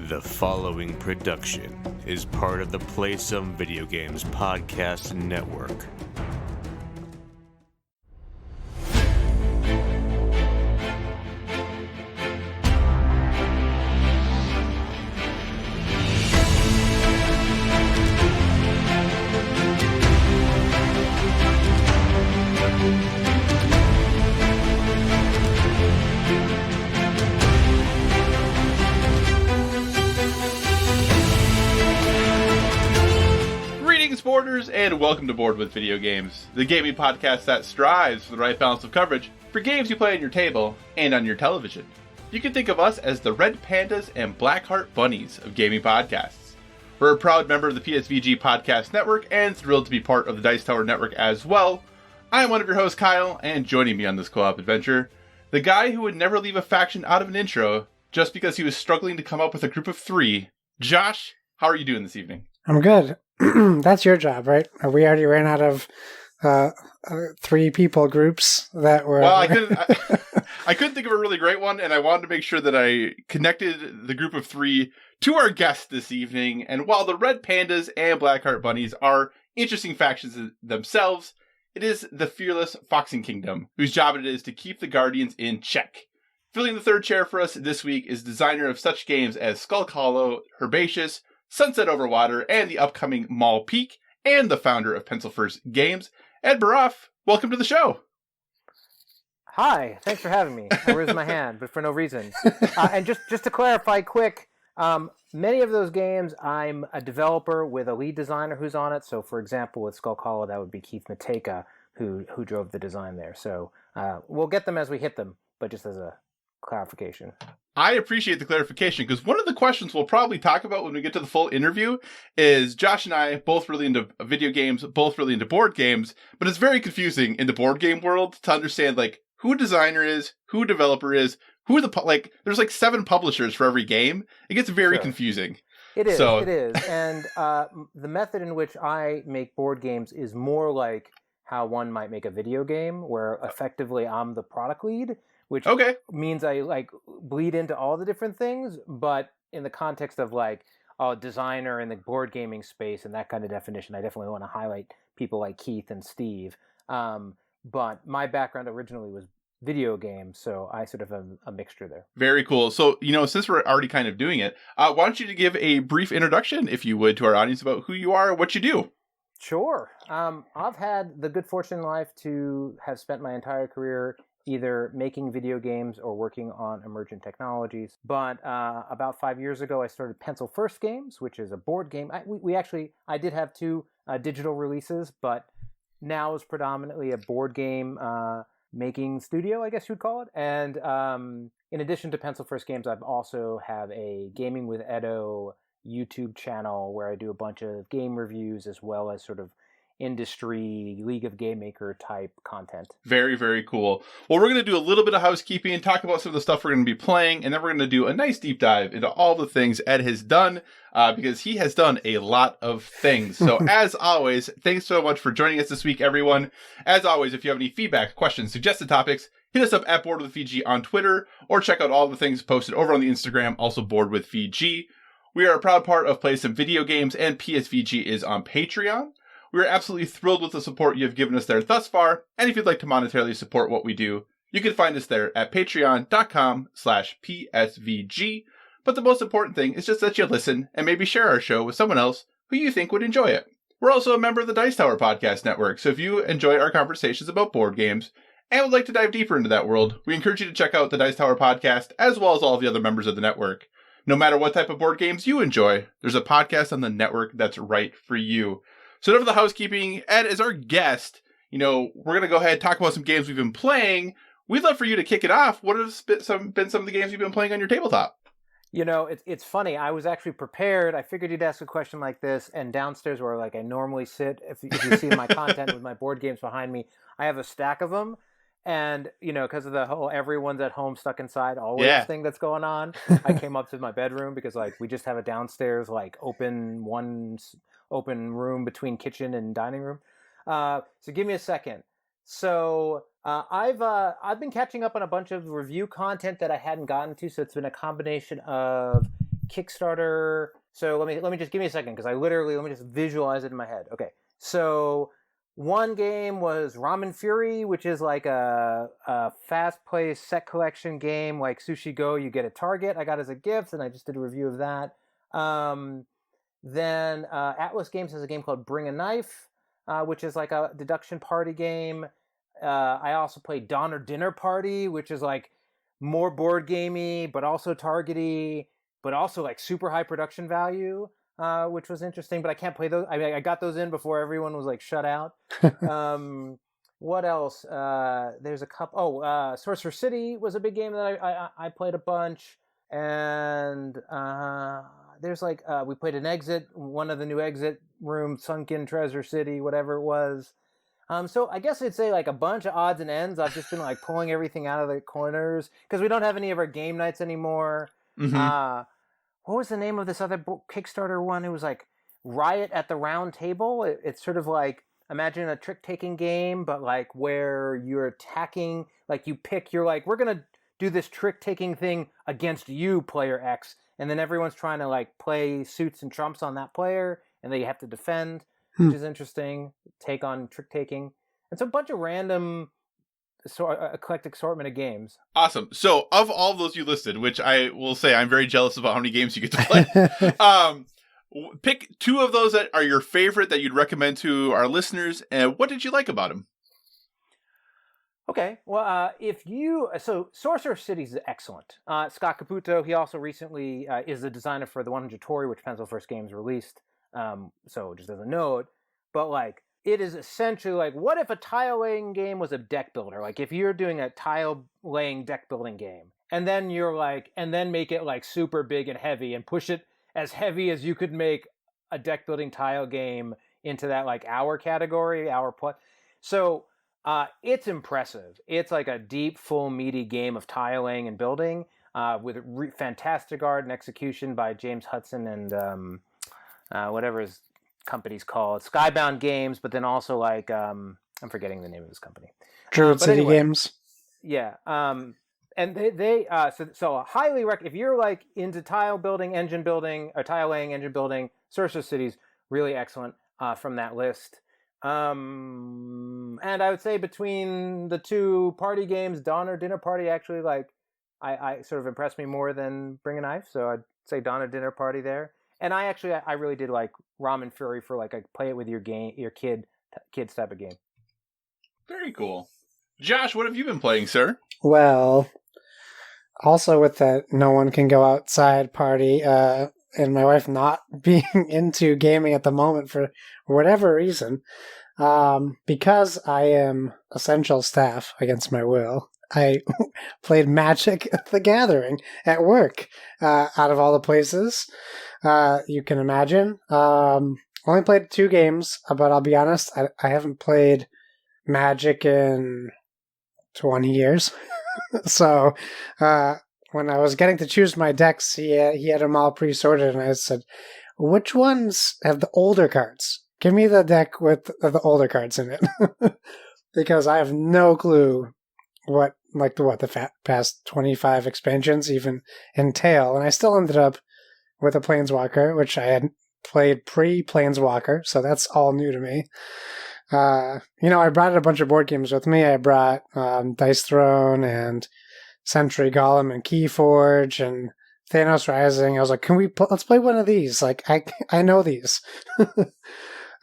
The following production is part of the Play Some Video Games podcast network. And welcome to Board with Video Games, the gaming podcast that strives for the right balance of coverage for games you play on your table and on your television. You can think of us as the Red Pandas and Blackheart Bunnies of gaming podcasts. We're a proud member of the PSVG Podcast Network and thrilled to be part of the Dice Tower Network as well. I'm one of your hosts, Kyle, and joining me on this co-op adventure, the guy who would never leave a faction out of an intro just because he was struggling to come up with a group of three. Josh, how are you doing this evening? I'm good. That's your job, right? We already ran out of three people groups that were... Well, I couldn't think of a really great one, and I wanted to make sure that I connected the group of three to our guest this evening. And while the Red Pandas and Blackheart Bunnies are interesting factions themselves, it is the fearless Foxing Kingdom, whose job it is to keep the Guardians in check. Filling the third chair for us this week is designer of such games as Skulk, Herbaceous, Sunset Over Water, and the upcoming Mall Peak, and the founder of Pencil First Games, Ed Baraf. Welcome to the show. Hi, thanks for having me. I raised my hand, but for no reason. And just to clarify quick, many of those games, I'm a developer with a lead designer who's on it. So, for example, with Skulk, that would be Keith Matejka, who drove the design there. So we'll get them as we hit them, but just as a clarification. I appreciate the clarification, because one of the questions we'll probably talk about when we get to the full interview is Josh and I both really into video games, both really into board games, but it's very confusing in the board game world to understand like who a designer is, who a developer is, who are the there's like 7 publishers for every game. It gets very confusing. It is. And the method in which I make board games is more like how one might make a video game, where effectively I'm the product lead, which means I like bleed into all the different things, but in the context of like a designer in the board gaming space and that kind of definition, I definitely want to highlight people like Keith and Steve. But my background originally was video games, so I sort of am a mixture there. Very cool. So, since we're already kind of doing it, why don't you give a brief introduction, if you would, to our audience about who you are and what you do? Sure. I've had the good fortune in life to have spent my entire career either making video games or working on emergent technologies. But about 5 years ago, I started Pencil First Games, which is a board game. I did have 2 digital releases, but now is predominantly a board game making studio, I guess you'd call it. And in addition to Pencil First Games, I've also have a Gaming with Edo YouTube channel where I do a bunch of game reviews as well as sort of industry League of Game Maker type content. Very, very cool. Well, we're going to do a little bit of housekeeping and talk about some of the stuff we're going to be playing, and then we're going to do a nice deep dive into all the things Ed has done, because he has done a lot of things. So as always, thanks so much for joining us this week, everyone. As always, if you have any feedback, questions, suggested topics, hit us up at Board with VG on Twitter, or check out all the things posted over on the Instagram, also Board with VG. We are a proud part of Play Some Video Games, and PSVG is on Patreon. We are absolutely thrilled with the support you have given us there thus far, and if you'd like to monetarily support what we do, you can find us there at patreon.com/PSVG. But the most important thing is just that you listen and maybe share our show with someone else who you think would enjoy it. We're also a member of the Dice Tower Podcast Network, so if you enjoy our conversations about board games and would like to dive deeper into that world, we encourage you to check out the Dice Tower Podcast as well as all of the other members of the network. No matter what type of board games you enjoy, there's a podcast on the network that's right for you. So enough of the housekeeping. Ed, as our guest, we're going to go ahead and talk about some games we've been playing. We'd love for you to kick it off. What have been some of the games you've been playing on your tabletop? It's funny. I was actually prepared. I figured you'd ask a question like this, and downstairs where I normally sit, if you see my content with my board games behind me, I have a stack of them. And, because of the whole everyone's at home stuck inside always thing that's going on, I came up to my bedroom because, we just have a downstairs, open room between kitchen and dining room. So give me a second. So I've been catching up on a bunch of review content that I hadn't gotten to. So it's been a combination of Kickstarter. So let me just give me a second because let me just visualize it in my head. Okay, so one game was Ramen Fury, which is like a fast-paced set collection game like Sushi Go. You get a target. I got as a gift, and I just did a review of that. Then Atlas Games has a game called Bring a Knife, which is like a deduction party game. I also played Donner Dinner Party, which is like more board gamey, but also targety, but also like super high production value, which was interesting. But I can't play those. I mean, I got those in before everyone was like shut out. What else? There's a couple. Oh, Sorcerer City was a big game that I played a bunch, and there's like we played one of the new exit rooms, Sunken Treasure City, whatever it was. So I guess I'd say like a bunch of odds and ends. I've just been like pulling everything out of the corners because we don't have any of our game nights anymore. Mm-hmm. What was the name of this other Kickstarter one? It was like Riot at the Round Table. It's sort of like, imagine a trick-taking game, but like where you're attacking, like you're like, we're going to do this trick-taking thing against you, player X. And then everyone's trying to like play suits and trumps on that player, and then you have to defend, which is interesting. Take on trick-taking. It's a bunch of random eclectic assortment of games. Awesome. So of all those you listed, which I will say I'm very jealous about how many games you get to play, pick two of those that are your favorite that you'd recommend to our listeners, and what did you like about them? Okay, well, so Sorcerer City is excellent. Scott Caputo, he also recently is the designer for the 100 Tori, which Pencil First Games released. So just as a note, but like it is essentially like, what if a tile laying game was a deck builder? Like if you're doing a tile laying deck building game, and then make it like super big and heavy, and push it as heavy as you could make a deck building tile game into that like hour category, hour plus. So it's impressive. It's like a deep, full, meaty game of tiling and building with fantastic art and execution by James Hudson and whatever his company's called, Skybound Games, but then also like I'm forgetting the name of this company. Druid City Games. Yeah. And they so highly recommend, if you're like into tile building, engine building, or tile laying, engine building, Sorcerer City's really excellent from that list. And I would say between the two party games, Donner Dinner Party actually like I sort of impressed me more than Bring a Knife, so I'd say Donner Dinner Party there. And I really did like Ramen Fury for like a play it with your kids type of game. Very cool. Josh, what have you been playing, sir? Well, also with that no one can go outside party, and my wife not being into gaming at the moment for whatever reason, because I am essential staff against my will, I played Magic the Gathering at work, out of all the places you can imagine. Only played 2 games, but I'll be honest, I haven't played Magic in 20 years. So when I was getting to choose my decks, he had them all pre-sorted, and I said, which ones have the older cards? Give me the deck with the older cards in it. Because I have no clue what the past 25 expansions even entail. And I still ended up with a Planeswalker, which I had played pre-Planeswalker, so that's all new to me. I brought a bunch of board games with me. I brought Dice Throne and Century Golem and Keyforge and Thanos Rising. I was like, let's play one of these? Like, I know these.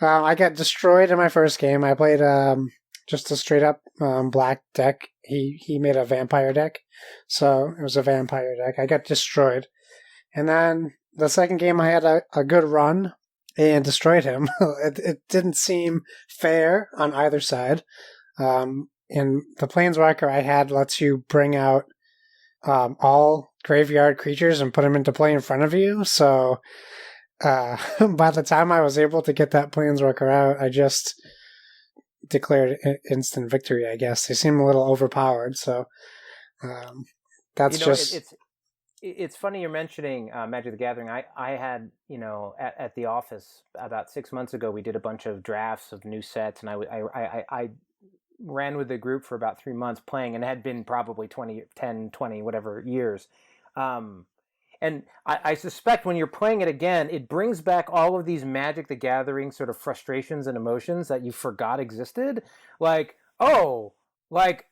I got destroyed in my first game. I played just a straight up black deck. He made a vampire deck, so it was a vampire deck. I got destroyed. And then the second game I had a good run and destroyed him. It didn't seem fair on either side. And the Planeswalker I had lets you bring out all graveyard creatures and put them into play in front of you. So by the time I was able to get that Planeswalker out, I just declared instant victory, I guess. They seem a little overpowered, so that's just... It's funny you're mentioning Magic the Gathering. I had, at the office about 6 months ago, we did a bunch of drafts of new sets, and I ran with the group for about 3 months playing, and it had been probably 10, 20, whatever years. And And I suspect when you're playing it again, it brings back all of these Magic the Gathering sort of frustrations and emotions that you forgot existed. Like, like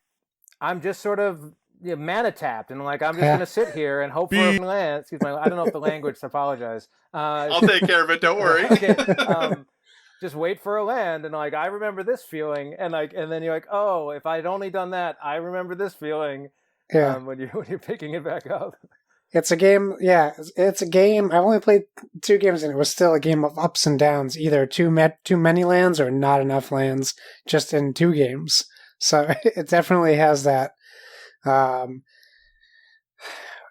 I'm just sort of mana tapped, and like I'm just gonna sit here and hope for a land. Excuse me, I don't know if the language. So apologize. I'll take care of it. Don't worry. Okay. Just wait for a land, and like I remember this feeling, and then you're like, oh, if I'd only done that, I remember this feeling. Yeah. When you're picking it back up. It's a game. Yeah, it's a game. I've only played 2 games, and it was still a game of ups and downs. Either too many lands or not enough lands, just in 2 games. So it definitely has that.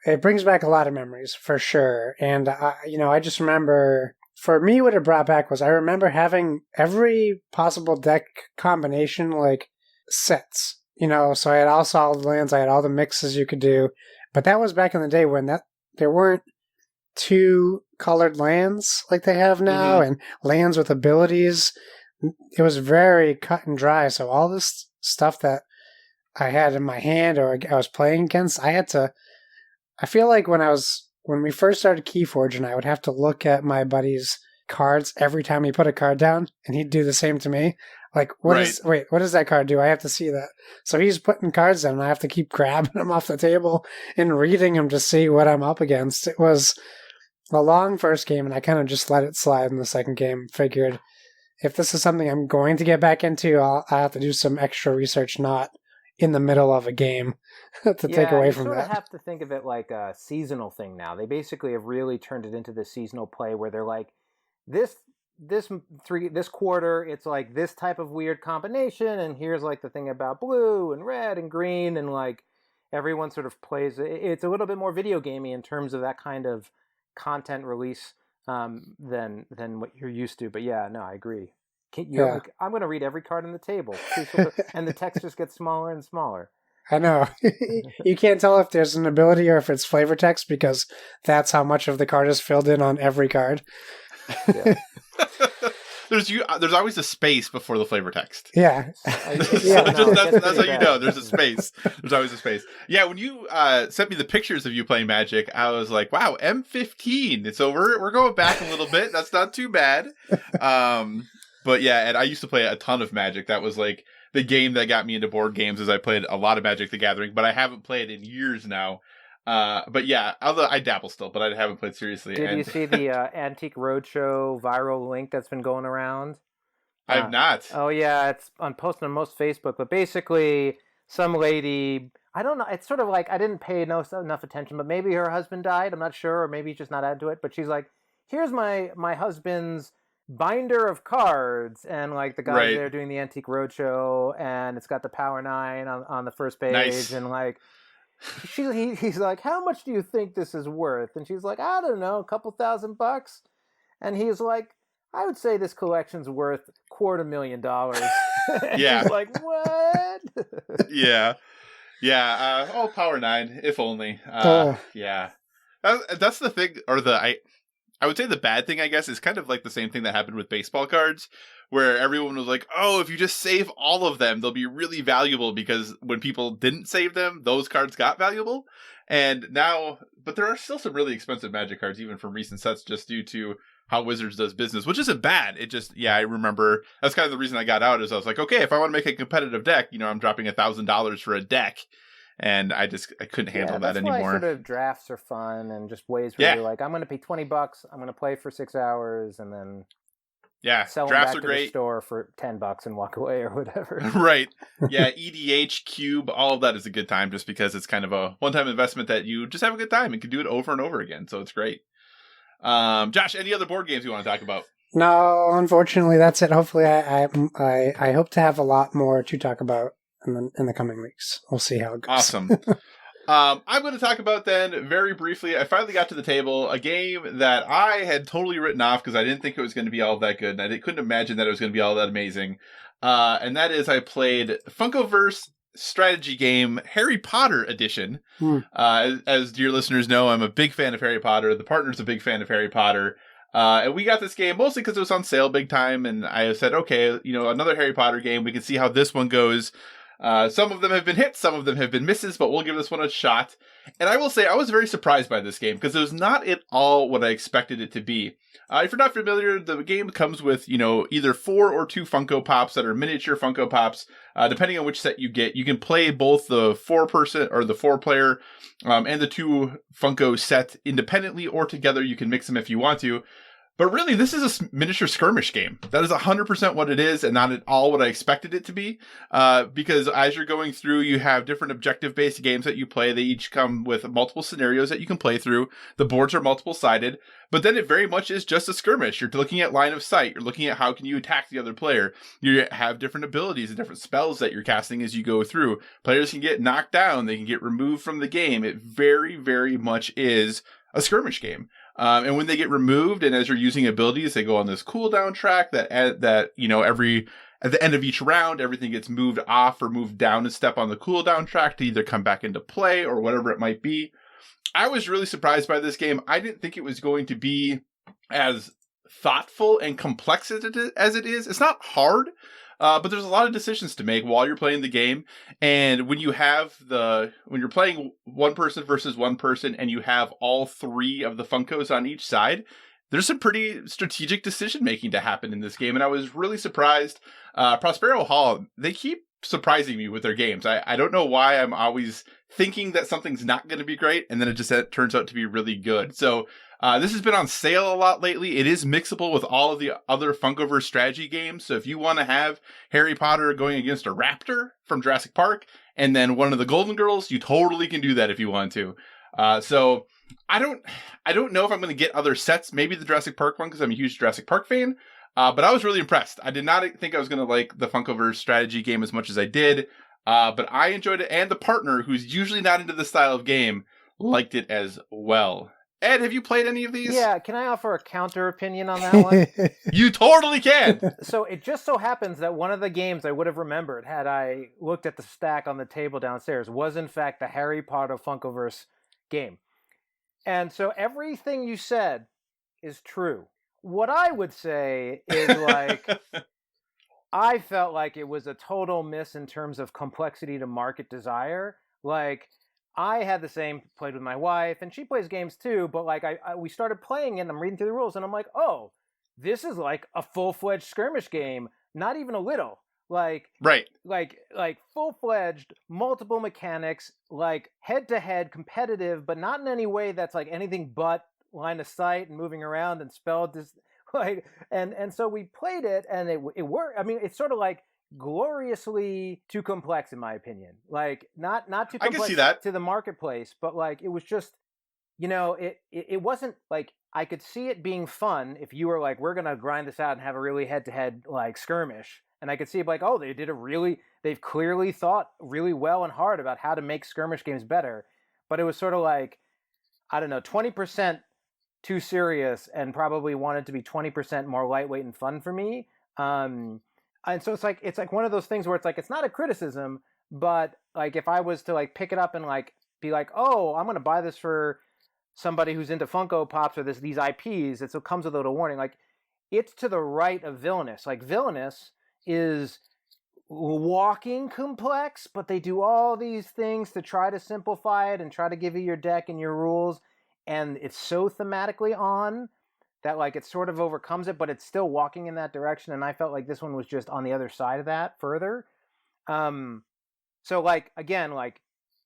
It brings back a lot of memories for sure. And I just remember, for me, what it brought back was I remember having every possible deck combination like sets. So I had all solid lands, I had all the mixes you could do. But that was back in the day when there weren't 2 colored lands like they have now, and lands with abilities. It was very cut and dry. So all this stuff that I had in my hand or I was playing against, I feel like when we first started Keyforge, I would have to look at my buddy's cards every time he put a card down, and he'd do the same to me. Like, what does that card do? I have to see that. So he's putting cards down, and I have to keep grabbing them off the table and reading them to see what I'm up against. It was a long first game, and I kind of just let it slide in the second game. Figured if this is something I'm going to get back into, I'll have to do some extra research, not in the middle of a game to take away from that. You sort of have to think of it like a seasonal thing now. They basically have really turned it into this seasonal play where they're like, this quarter, it's like this type of weird combination, and here's like the thing about blue and red and green, and like everyone sort of plays. It's a little bit more video gamey in terms of that kind of content release than what you're used to. But yeah, no, I agree. Like, I'm going to read every card on the table, and the text just gets smaller and smaller. I know. You can't tell if there's an ability or if it's flavor text because that's how much of the card is filled in on every card. Yeah. There's always a space before the flavor text. Yeah. That's how you know there's a space. There's always a space. Yeah, when you sent me the pictures of you playing Magic, I was like, wow, M15. So we're going back a little bit. That's not too bad. But yeah, and I used to play a ton of Magic. That was like the game that got me into board games, as I played a lot of Magic the Gathering, but I haven't played in years now. But yeah, although I dabble still, but I haven't played seriously. Did you see the Antique Roadshow viral link that's been going around? I have not. Oh yeah, it's posted on most Facebook, but basically some lady, I don't know, it's sort of like, I didn't pay enough attention, but maybe her husband died, I'm not sure, or maybe he's just not into it, but she's like, here's my husband's binder of cards, and like the guy there doing the Antique Roadshow, and it's got the Power 9 on the first page. Nice. And like he's like, how much do you think this is worth? And she's like, I don't know, a couple $1,000. And he's like, I would say this collection's worth $250,000. Yeah. She's like, what? Yeah. Power 9, if only. Yeah. That's the thing, or I would say the bad thing, I guess, is kind of like the same thing that happened with baseball cards, where everyone was like, oh, if you just save all of them, they'll be really valuable, because when people didn't save them, those cards got valuable. And now, but there are still some really expensive Magic cards, even from recent sets, just due to how Wizards does business, which isn't bad. It just, I remember, that's kind of the reason I got out, is I was like, okay, if I want to make a competitive deck, I'm dropping $1,000 for a deck. And I couldn't handle that anymore. That's why sort of drafts are fun, and just ways where you're like, I'm going to pay $20, I'm going to play for 6 hours, and then sell them back to the store for $10 and walk away or whatever. Right. Yeah, EDH, Cube, all of that is a good time, just because it's kind of a one-time investment that you just have a good time and can do it over and over again. So it's great. Josh, any other board games you want to talk about? No, unfortunately, that's it. Hopefully, I hope to have a lot more to talk about in the coming weeks. We'll see how it goes. Awesome. I'm going to talk about then, very briefly, I finally got to the table, a game that I had totally written off because I didn't think it was going to be all that good, and I couldn't imagine that it was going to be all that amazing. And that is, I played Funkoverse strategy game Harry Potter edition. As dear listeners know, I'm a big fan of Harry Potter. The partner's a big fan of Harry Potter. And we got this game mostly because it was on sale big time, and I said, okay, another Harry Potter game. We can see how this one goes. Some of them have been hits, some of them have been misses, but we'll give this one a shot. And I will say, I was very surprised by this game because it was not at all what I expected it to be. If you're not familiar, the game comes with, either 4 or 2 Funko Pops that are miniature Funko Pops. Depending on which set you get, you can play both the 4-person or the 4-player and the 2 Funko set independently or together. You can mix them if you want to. But really, this is a miniature skirmish game. That is 100% what it is, and not at all what I expected it to be. Because as you're going through, you have different objective-based games that you play. They each come with multiple scenarios that you can play through. The boards are multiple-sided. But then it very much is just a skirmish. You're looking at line of sight. You're looking at how can you attack the other player. You have different abilities and different spells that you're casting as you go through. Players can get knocked down. They can get removed from the game. It very, very much is a skirmish game. And when they get removed, and as you're using abilities, they go on this cooldown track that at the end of each round, everything gets moved off or moved down a step on the cooldown track to either come back into play or whatever it might be. I was really surprised by this game. I didn't think it was going to be as thoughtful and complex as it is. It's not hard. But there's a lot of decisions to make while you're playing the game. And when you're playing one person versus one person and you have all 3 of the Funkos on each side, there's some pretty strategic decision making to happen in this game. And I was really surprised. Prospero Hall, they keep surprising me with their games. I don't know why I'm always thinking that something's not going to be great, and then it turns out to be really good. So this has been on sale a lot lately. It is mixable with all of the other Funkoverse strategy games. So if you want to have Harry Potter going against a raptor from Jurassic Park, and then one of the Golden Girls, you totally can do that if you want to. So I don't know if I'm going to get other sets. Maybe the Jurassic Park one, because I'm a huge Jurassic Park fan. But I was really impressed. I did not think I was going to like the Funkoverse strategy game as much as I did. But I enjoyed it. And the partner, who's usually not into this style of game, liked it as well. Ed, have you played any of these? Yeah, can I offer a counter opinion on that one? You totally can! So it just so happens that one of the games I would have remembered had I looked at the stack on the table downstairs was in fact the Harry Potter Funkoverse game. And so everything you said is true. What I would say is I felt like it was a total miss in terms of complexity to market desire. I had the same, played with my wife, and she plays games too, but we started playing it, and I'm reading through the rules, and I'm like, oh, this is like a full-fledged skirmish game, not even a little. Right. Full-fledged, multiple mechanics, head-to-head, competitive, but not in any way that's anything but line of sight and moving around and spell and so we played it, and it worked. I mean, it's sort of gloriously too complex in my opinion. Not too complex, I can see that, to the marketplace, but it was just, it wasn't I could see it being fun if you were we're gonna grind this out and have a really head-to-head skirmish, and I could see oh, they've clearly thought really well and hard about how to make skirmish games better. But it was sort of I don't know, 20% too serious and probably wanted to be 20% more lightweight and fun for me. And so it's one of those things where it's not a criticism, but if I was to pick it up and be oh, I'm going to buy this for somebody who's into Funko Pops or these IPs, it comes with a little warning. It's to the right of Villainous. Villainous is walking complex, but they do all these things to try to simplify it and try to give you your deck and your rules. And it's so thematically on that it sort of overcomes it, but it's still walking in that direction. And I felt this one was just on the other side of that further. So again,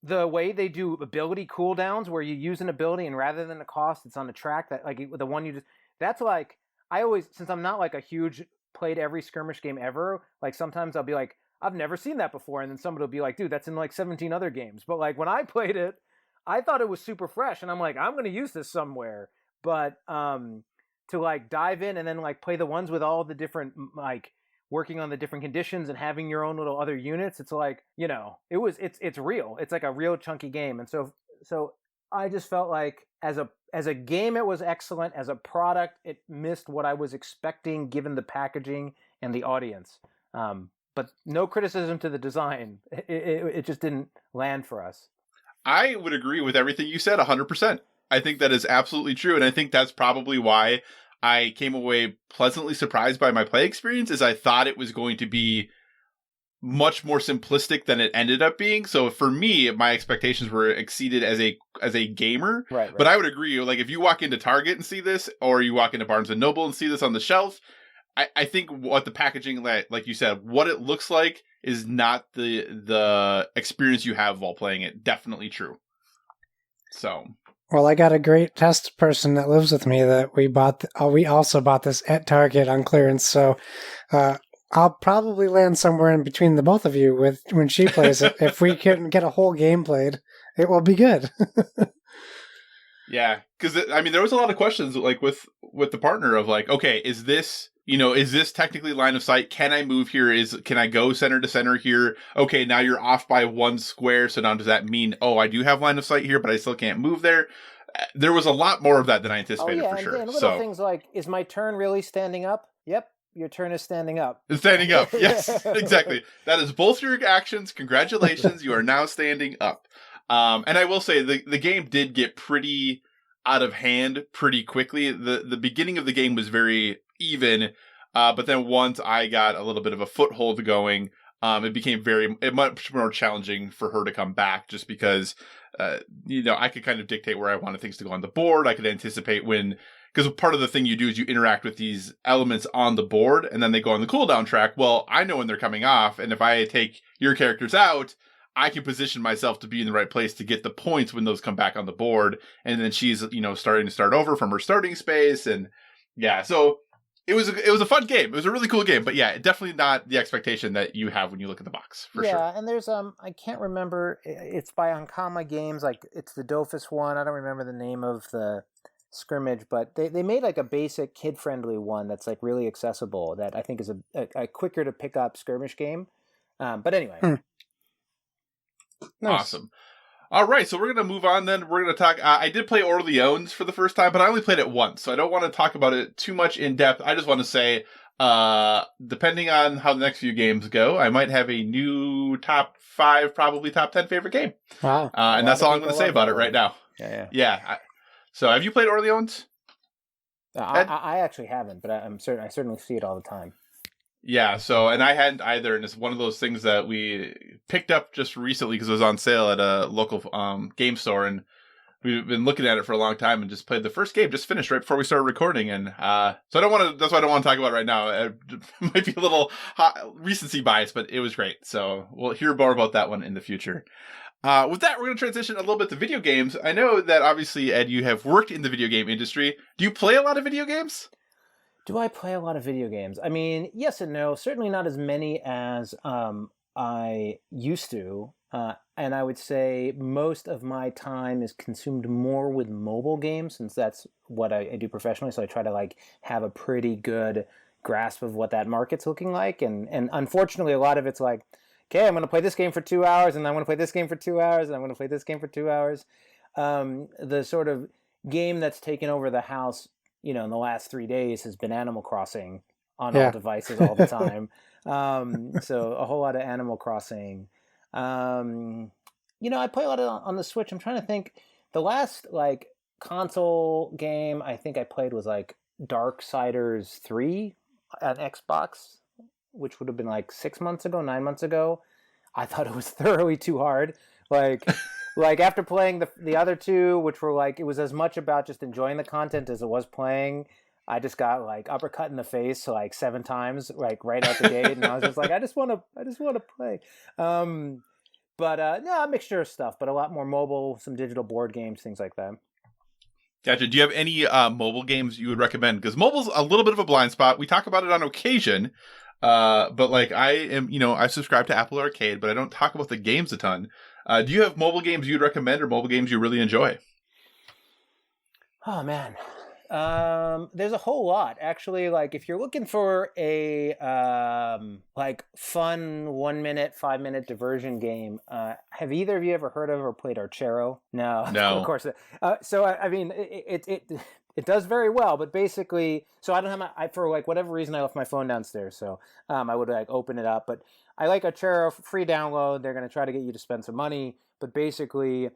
the way they do ability cooldowns where you use an ability and rather than a cost, it's on the track that the one you just, that's I always, since I'm not a huge played every skirmish game ever, sometimes I'll be I've never seen that before. And then somebody will be dude, that's in 17 other games. But when I played it, I thought it was super fresh, and I'm I'm going to use this somewhere. But to dive in and then play the ones with all the different working on the different conditions and having your own little other units, it's it's real. It's a real chunky game, and so I just felt as a game it was excellent. As a product, it missed what I was expecting given the packaging and the audience. But no criticism to the design. It just didn't land for us. I would agree with everything you said 100%. I think that is absolutely true. And I think that's probably why I came away pleasantly surprised by my play experience, is I thought it was going to be much more simplistic than it ended up being. So for me, my expectations were exceeded as a gamer. Right. But I would agree, like if you walk into Target and see this, or you walk into Barnes and Noble and see this on the shelf, I think what the packaging, like you said, what it looks like is not the experience you have while playing it. Definitely true. So. Well, I got a great test person that lives with me that we also bought this at Target on clearance. So, I'll probably land somewhere in between the both of you when she plays it. If we can get a whole game played, it will be good. Yeah, because I mean, there was a lot of questions like with the partner of like, okay, is this technically line of sight? Can I move here? Can I go center to center here? Okay, now you're off by 1 square. So now does that mean, oh, I do have line of sight here, but I still can't move there? There was a lot more of that than I anticipated for sure. And little things like, is my turn really standing up? Yep. Your turn is standing up. It's standing up. Yes, exactly. That is both your actions. Congratulations. You are now standing up. And I will say the game did get pretty out of hand pretty quickly. The beginning of the game was very even. But then once I got a little bit of a foothold going, it became much more challenging for her to come back just because, I could kind of dictate where I wanted things to go on the board. I could anticipate because part of the thing you do is you interact with these elements on the board and then they go on the cooldown track. Well, I know when they're coming off. And if I take your characters out, I can position myself to be in the right place to get the points when those come back on the board. And then she's, starting to start over from her starting space. And yeah, so it was a fun game. It was a really cool game, but yeah, definitely not the expectation that you have when you look at the box for sure. Yeah, and there's I can't remember. It's by Ankama Games. Like it's the Dofus one. I don't remember the name of the scrimmage, but they made like a basic kid-friendly one that's like really accessible that I think is a quicker to pick up skirmish game. But anyway. Nice. Awesome. All right, so we're going to move on then. We're going to talk. I did play Orleans for the first time, but I only played it once, so I don't want to talk about it too much in depth. I just want to say, depending on how the next few games go, I might have a new top 5, probably top 10 favorite game. Wow. And that's all I'm going to say about it right now. Yeah. So have you played Orleans? I actually haven't, but I certainly see it all the time. Yeah, so, and I hadn't either, and it's one of those things that we picked up just recently because it was on sale at a local game store, and we've been looking at it for a long time and just played the first game, just finished right before we started recording, and so that's why I don't want to talk about it right now. It might be a little recency bias, but it was great, so we'll hear more about that one in the future. With that, we're going to transition a little bit to video games. I know that obviously, Ed, you have worked in the video game industry. Do you play a lot of video games? Do I play a lot of video games? I mean, yes and no. Certainly not as many as I used to. And I would say most of my time is consumed more with mobile games, since that's what I do professionally. So I try to have a pretty good grasp of what that market's looking like. And unfortunately, a lot of it's like, okay, I'm going to play this game for 2 hours, and I'm going to play this game for 2 hours, and I'm going to play this game for 2 hours. The sort of game that's taken over the house, in the last 3 days has been Animal Crossing on all devices all the time. So a whole lot of Animal Crossing. I play a lot on the Switch. I'm trying to think. The last console game I think I played was Darksiders 3 on Xbox, which would have been 6 months ago, 9 months ago. I thought it was thoroughly too hard. After playing the other two, which were it was as much about just enjoying the content as it was playing, I just got uppercut in the face 7 times, right out the gate, and I was just I just want to play. But a mixture of stuff, but a lot more mobile, some digital board games, things like that. Gotcha. Do you have any mobile games you would recommend? Because mobile's a little bit of a blind spot. We talk about it on occasion, but I am, I subscribe to Apple Arcade, but I don't talk about the games a ton. Do you have mobile games you'd recommend or mobile games you really enjoy? Oh, man. There's a whole lot, actually. If you're looking for a fun 1 minute, 5 minute diversion game, have either of you ever heard of or played Archero? No. Of course. I mean, it does very well, but basically, so I don't have for whatever reason I left my phone downstairs, so I would open it up, but I like Archero, free download. They're going to try to get you to spend some money, but basically,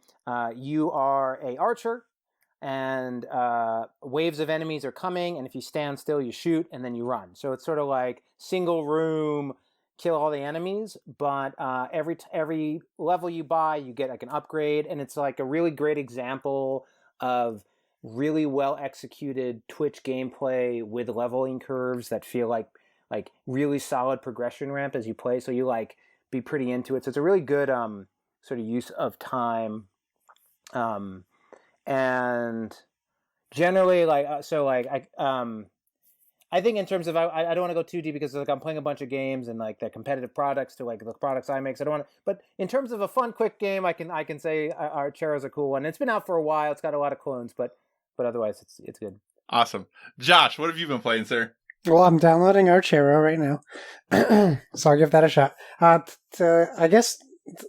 you are a archer, and waves of enemies are coming, and if you stand still, you shoot, and then you run. So it's sort of single room, kill all the enemies, but every level you buy, you get like an upgrade, and it's like a really great example of really well executed Twitch gameplay with leveling curves that feel like really solid progression ramp as you play. So you like be pretty into it. So it's a really good sort of use of time, and generally I think in terms of I don't want to go too deep because like I'm playing a bunch of games and like they're competitive products to like the products I make. So I don't want to. But in terms of a fun, quick game, I can say Archero's a cool one. It's been out for a while. It's got a lot of clones, but otherwise it's good. Awesome, Josh. What have you been playing, sir? Well, I'm downloading Archero right now, so I'll give that a shot. I guess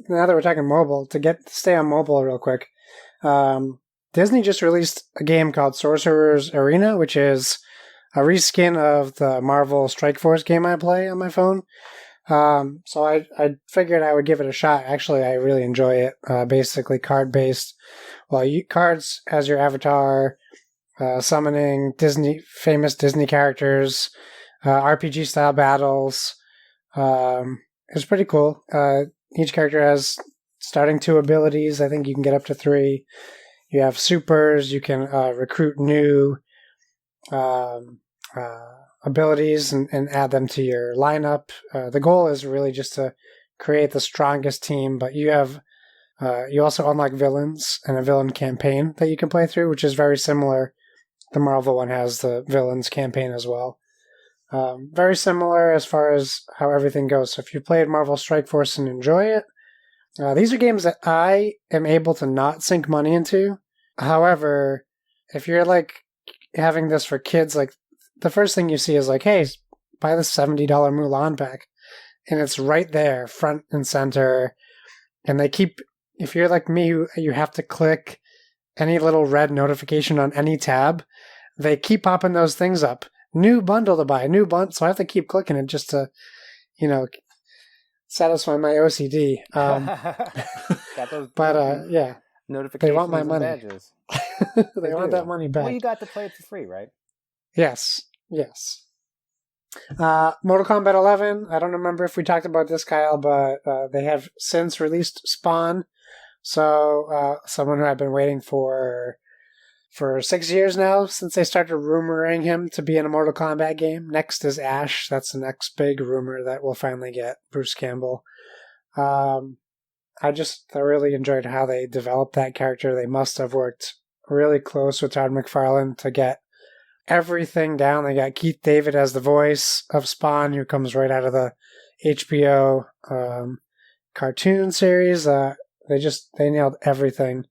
now that we're talking mobile, to stay on mobile real quick, Disney just released a game called Sorcerer's Arena, which is a reskin of the Marvel Strike Force game I play on my phone. So I figured I would give it a shot. Actually, I really enjoy it. Basically card-based. Well, cards as your avatar, summoning famous Disney characters, RPG-style battles. It's pretty cool. Each character has starting 2 abilities. I think you can get up to 3. You have supers. You can recruit new abilities and add them to your lineup. The goal is really just to create the strongest team, but you also unlock villains and a villain campaign that you can play through, which is very similar. The Marvel one has the villains campaign as well. Very similar as far as how everything goes. So if you played Marvel Strike Force and enjoy it, these are games that I am able to not sink money into. However, if you're like having this for kids, like the first thing you see is like, hey, buy the $70 Mulan pack. And it's right there, front and center. And if you're like me, you have to click any little red notification on any tab. They keep popping those things up. New bundle to buy, new bundle. So I have to keep clicking it just to, satisfy my OCD. Got those yeah. Notifications they want my and money. Badges. They want that money back. Well, you got to play it for free, right? Yes. Mortal Kombat 11. I don't remember if we talked about this, Kyle, but they have since released Spawn. So someone who I've been waiting for 6 years now, since they started rumoring him to be in a Mortal Kombat game. Next is Ash. That's the next big rumor that we'll finally get Bruce Campbell. I just thoroughly enjoyed how they developed that character. They must have worked really close with Todd McFarlane to get everything down. They got Keith David as the voice of Spawn, who comes right out of the HBO cartoon series. They nailed everything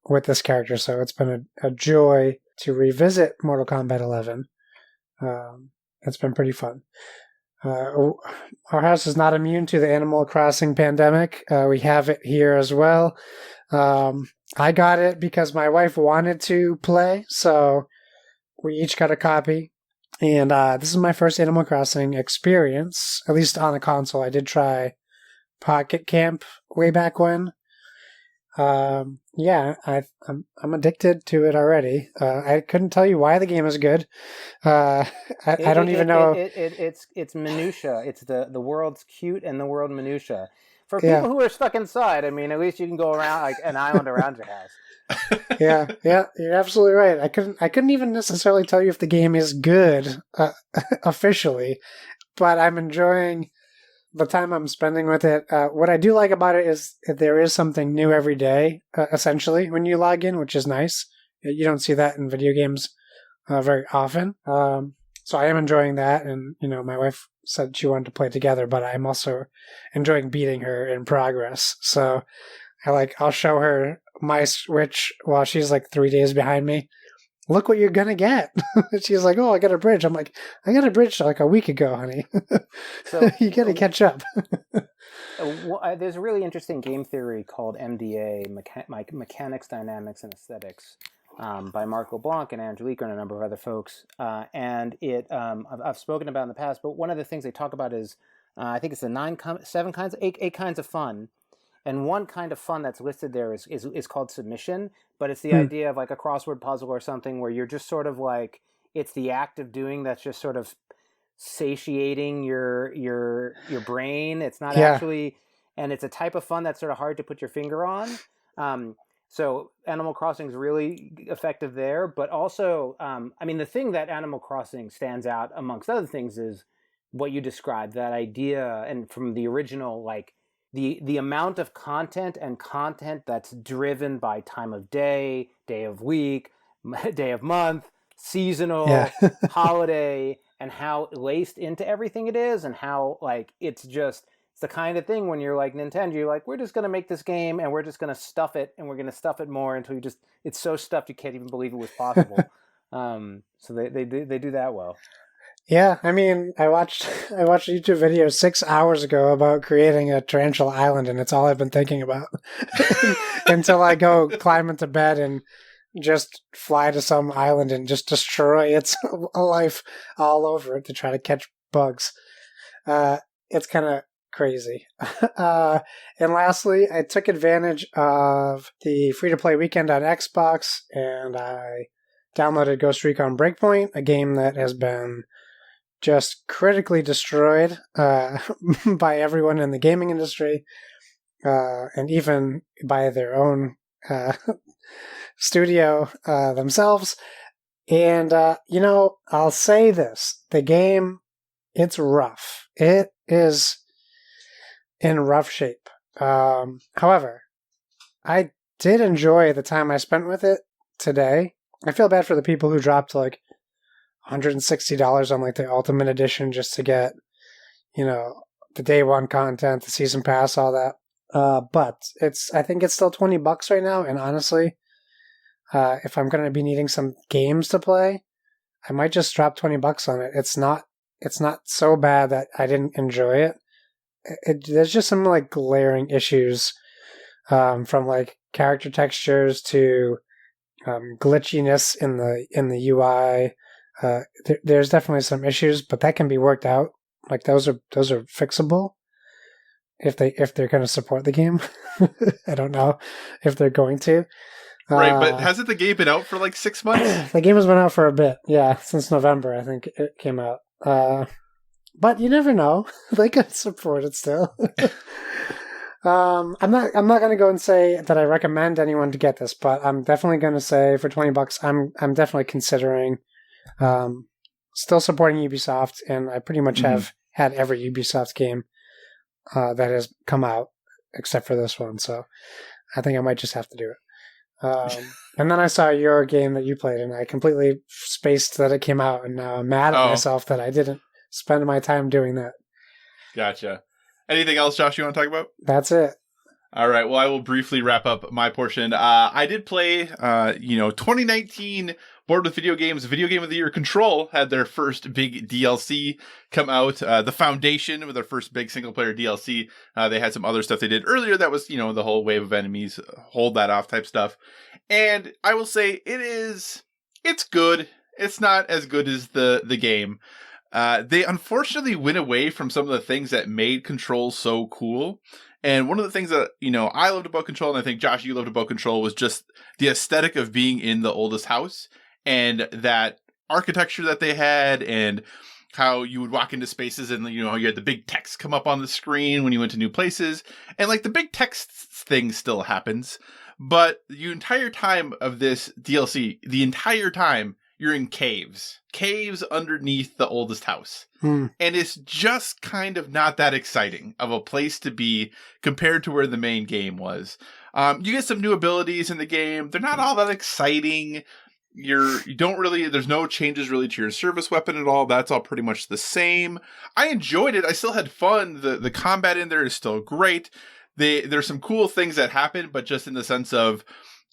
with this character, so it's been a joy to revisit Mortal Kombat 11. It's been pretty fun. Our house is not immune to the Animal Crossing pandemic. We have it here as well. I got it because my wife wanted to play, so we each got a copy. And this is my first Animal Crossing experience, at least on a console. I did try Pocket Camp way back when. Yeah, I'm addicted to it already. I couldn't tell you why the game is good. I don't even know. It's minutia. It's the world's cute and the world minutia. For people who are stuck inside, I mean, at least you can go around like an island around your house. Yeah, you're absolutely right. I couldn't even necessarily tell you if the game is good officially, but I'm enjoying the time I'm spending with it. What I do like about it is that there is something new every day, essentially, when you log in, which is nice. You don't see that in video games very often. So I am enjoying that, and my wife said she wanted to play together, but I'm also enjoying beating her in progress. So I'll show her my Switch while she's like 3 days behind me. Look what you're gonna get. She's like, oh, I got a bridge. I'm like, I got a bridge like a week ago, honey. So you gotta catch up. There's a really interesting game theory called MDA, Mechanics, Dynamics, and Aesthetics, by Marc LeBlanc and Angelique and a number of other folks. And it I've spoken about in the past, but one of the things they talk about is I think it's the 8 kinds of fun. And one kind of fun that's listed there is called submission, but it's the idea of like a crossword puzzle or something where you're just sort of like, it's the act of doing that's just sort of satiating your brain. It's not Yeah. actually, and it's a type of fun that's sort of hard to put your finger on. So Animal Crossing is really effective there, but also, I mean, the thing that Animal Crossing stands out amongst other things is what you described, that idea, and from the original, like the amount of content that's driven by time of day, day of week, day of month, seasonal, Yeah. holiday, and how laced into everything it is, and how like it's the kind of thing when you're like Nintendo, you're like, we're just going to make this game and we're just going to stuff it, and we're going to stuff it more until it's so stuffed you can't even believe it was possible. So they do that well. Yeah, I mean, I watched a YouTube video 6 hours ago about creating a tarantula island, and it's all I've been thinking about until I go climb into bed and just fly to some island and just destroy its life all over it to try to catch bugs. It's kind of crazy. And lastly, I took advantage of the free-to-play weekend on Xbox, and I downloaded Ghost Recon Breakpoint, a game that has been just critically destroyed by everyone in the gaming industry, and even by their own studio themselves. And, I'll say this. The game, it's rough. It is in rough shape. However, I did enjoy the time I spent with it today. I feel bad for the people who dropped like $160 on like the Ultimate Edition just to get, the day one content, the season pass, all that. But I think it's still $20 right now. And honestly, if I'm going to be needing some games to play, I might just drop $20 on it. It's not so bad that I didn't enjoy it. There's just some like glaring issues, from like character textures to glitchiness in the UI. There's definitely some issues, but that can be worked out. Like those are fixable if they're going to support the game. I don't know if they're going to. Right, but hasn't the game been out for like 6 months? The game has been out for a bit, yeah, since November. I think it came out. But you never know; they could support it still. I'm not going to go and say that I recommend anyone to get this, but I'm definitely going to say for $20, I'm definitely considering. Still supporting Ubisoft, and I pretty much have had every Ubisoft game that has come out except for this one, so I think I might just have to do it. And then I saw your game that you played, and I completely spaced that it came out, and now I'm mad at myself that I didn't spend my time doing that. Gotcha. Anything else, Josh, you want to talk about? That's it. All right. Well, I will briefly wrap up my portion. I did play, 2019 Board with Video Games Video Game of the Year. Control had their first big DLC come out. The Foundation with their first big single player DLC. They had some other stuff they did earlier that was, the whole wave of enemies, hold that off type stuff. And I will say it's good. It's not as good as the game. They unfortunately went away from some of the things that made Control so cool. And one of the things that, I loved about Control, and I think, Josh, you loved about Control, was just the aesthetic of being in the oldest house and that architecture that they had, and how you would walk into spaces and, you had the big text come up on the screen when you went to new places. And, like, the big text thing still happens. But the entire time of this DLC, you're in caves underneath the oldest house. And it's just kind of not that exciting of a place to be compared to where the main game was. You get some new abilities in the game. They're not all that exciting. There's no changes really to your service weapon at all. That's all pretty much the same. I enjoyed it. I still had fun. The combat in there is still great. There's some cool things that happen, but just in the sense of,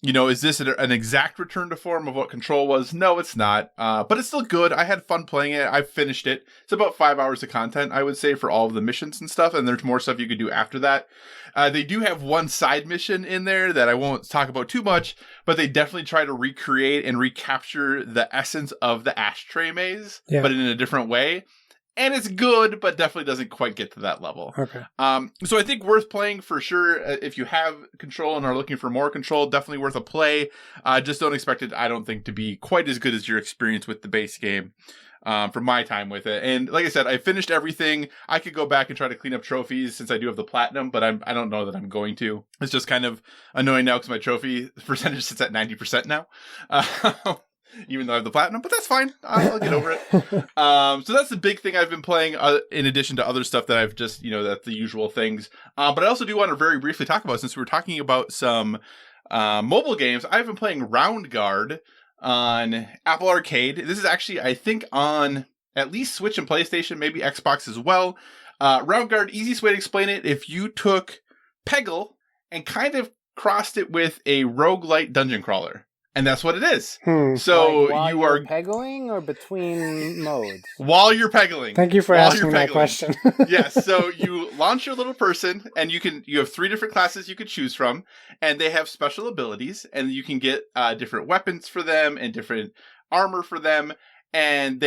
is this an exact return to form of what Control was? No, it's not. But it's still good. I had fun playing it. I finished it. It's about 5 hours of content, I would say, for all of the missions and stuff. And there's more stuff you could do after that. They do have one side mission in there that I won't talk about too much, but they definitely try to recreate and recapture the essence of the ashtray maze, but in a different way. And it's good, but definitely doesn't quite get to that level. Okay. So I think worth playing for sure. If you have Control and are looking for more Control, definitely worth a play. Just don't expect it, I don't think, to be quite as good as your experience with the base game. from my time with it. And like I said, I finished everything. I could go back and try to clean up trophies since I do have the platinum, but I don't know that I'm going to. It's just kind of annoying now because my trophy percentage sits at 90% now. Even though I have the platinum, but that's fine. I'll get over it. So that's the big thing I've been playing, in addition to other stuff that I've just, that's the usual things. But I also do want to very briefly talk about, since we were talking about some mobile games, I've been playing Round Guard on Apple Arcade. This is actually, I think, on at least Switch and PlayStation, maybe Xbox as well. Round Guard, easiest way to explain it, if you took Peggle and kind of crossed it with a roguelite dungeon crawler. And that's what it is. So like while you are peggling or between modes? While you're peggling. Thank you for asking that question. Yes. So you launch your little person, and you have 3 different classes you could choose from, and they have special abilities, and you can get different weapons for them and different armor for them. And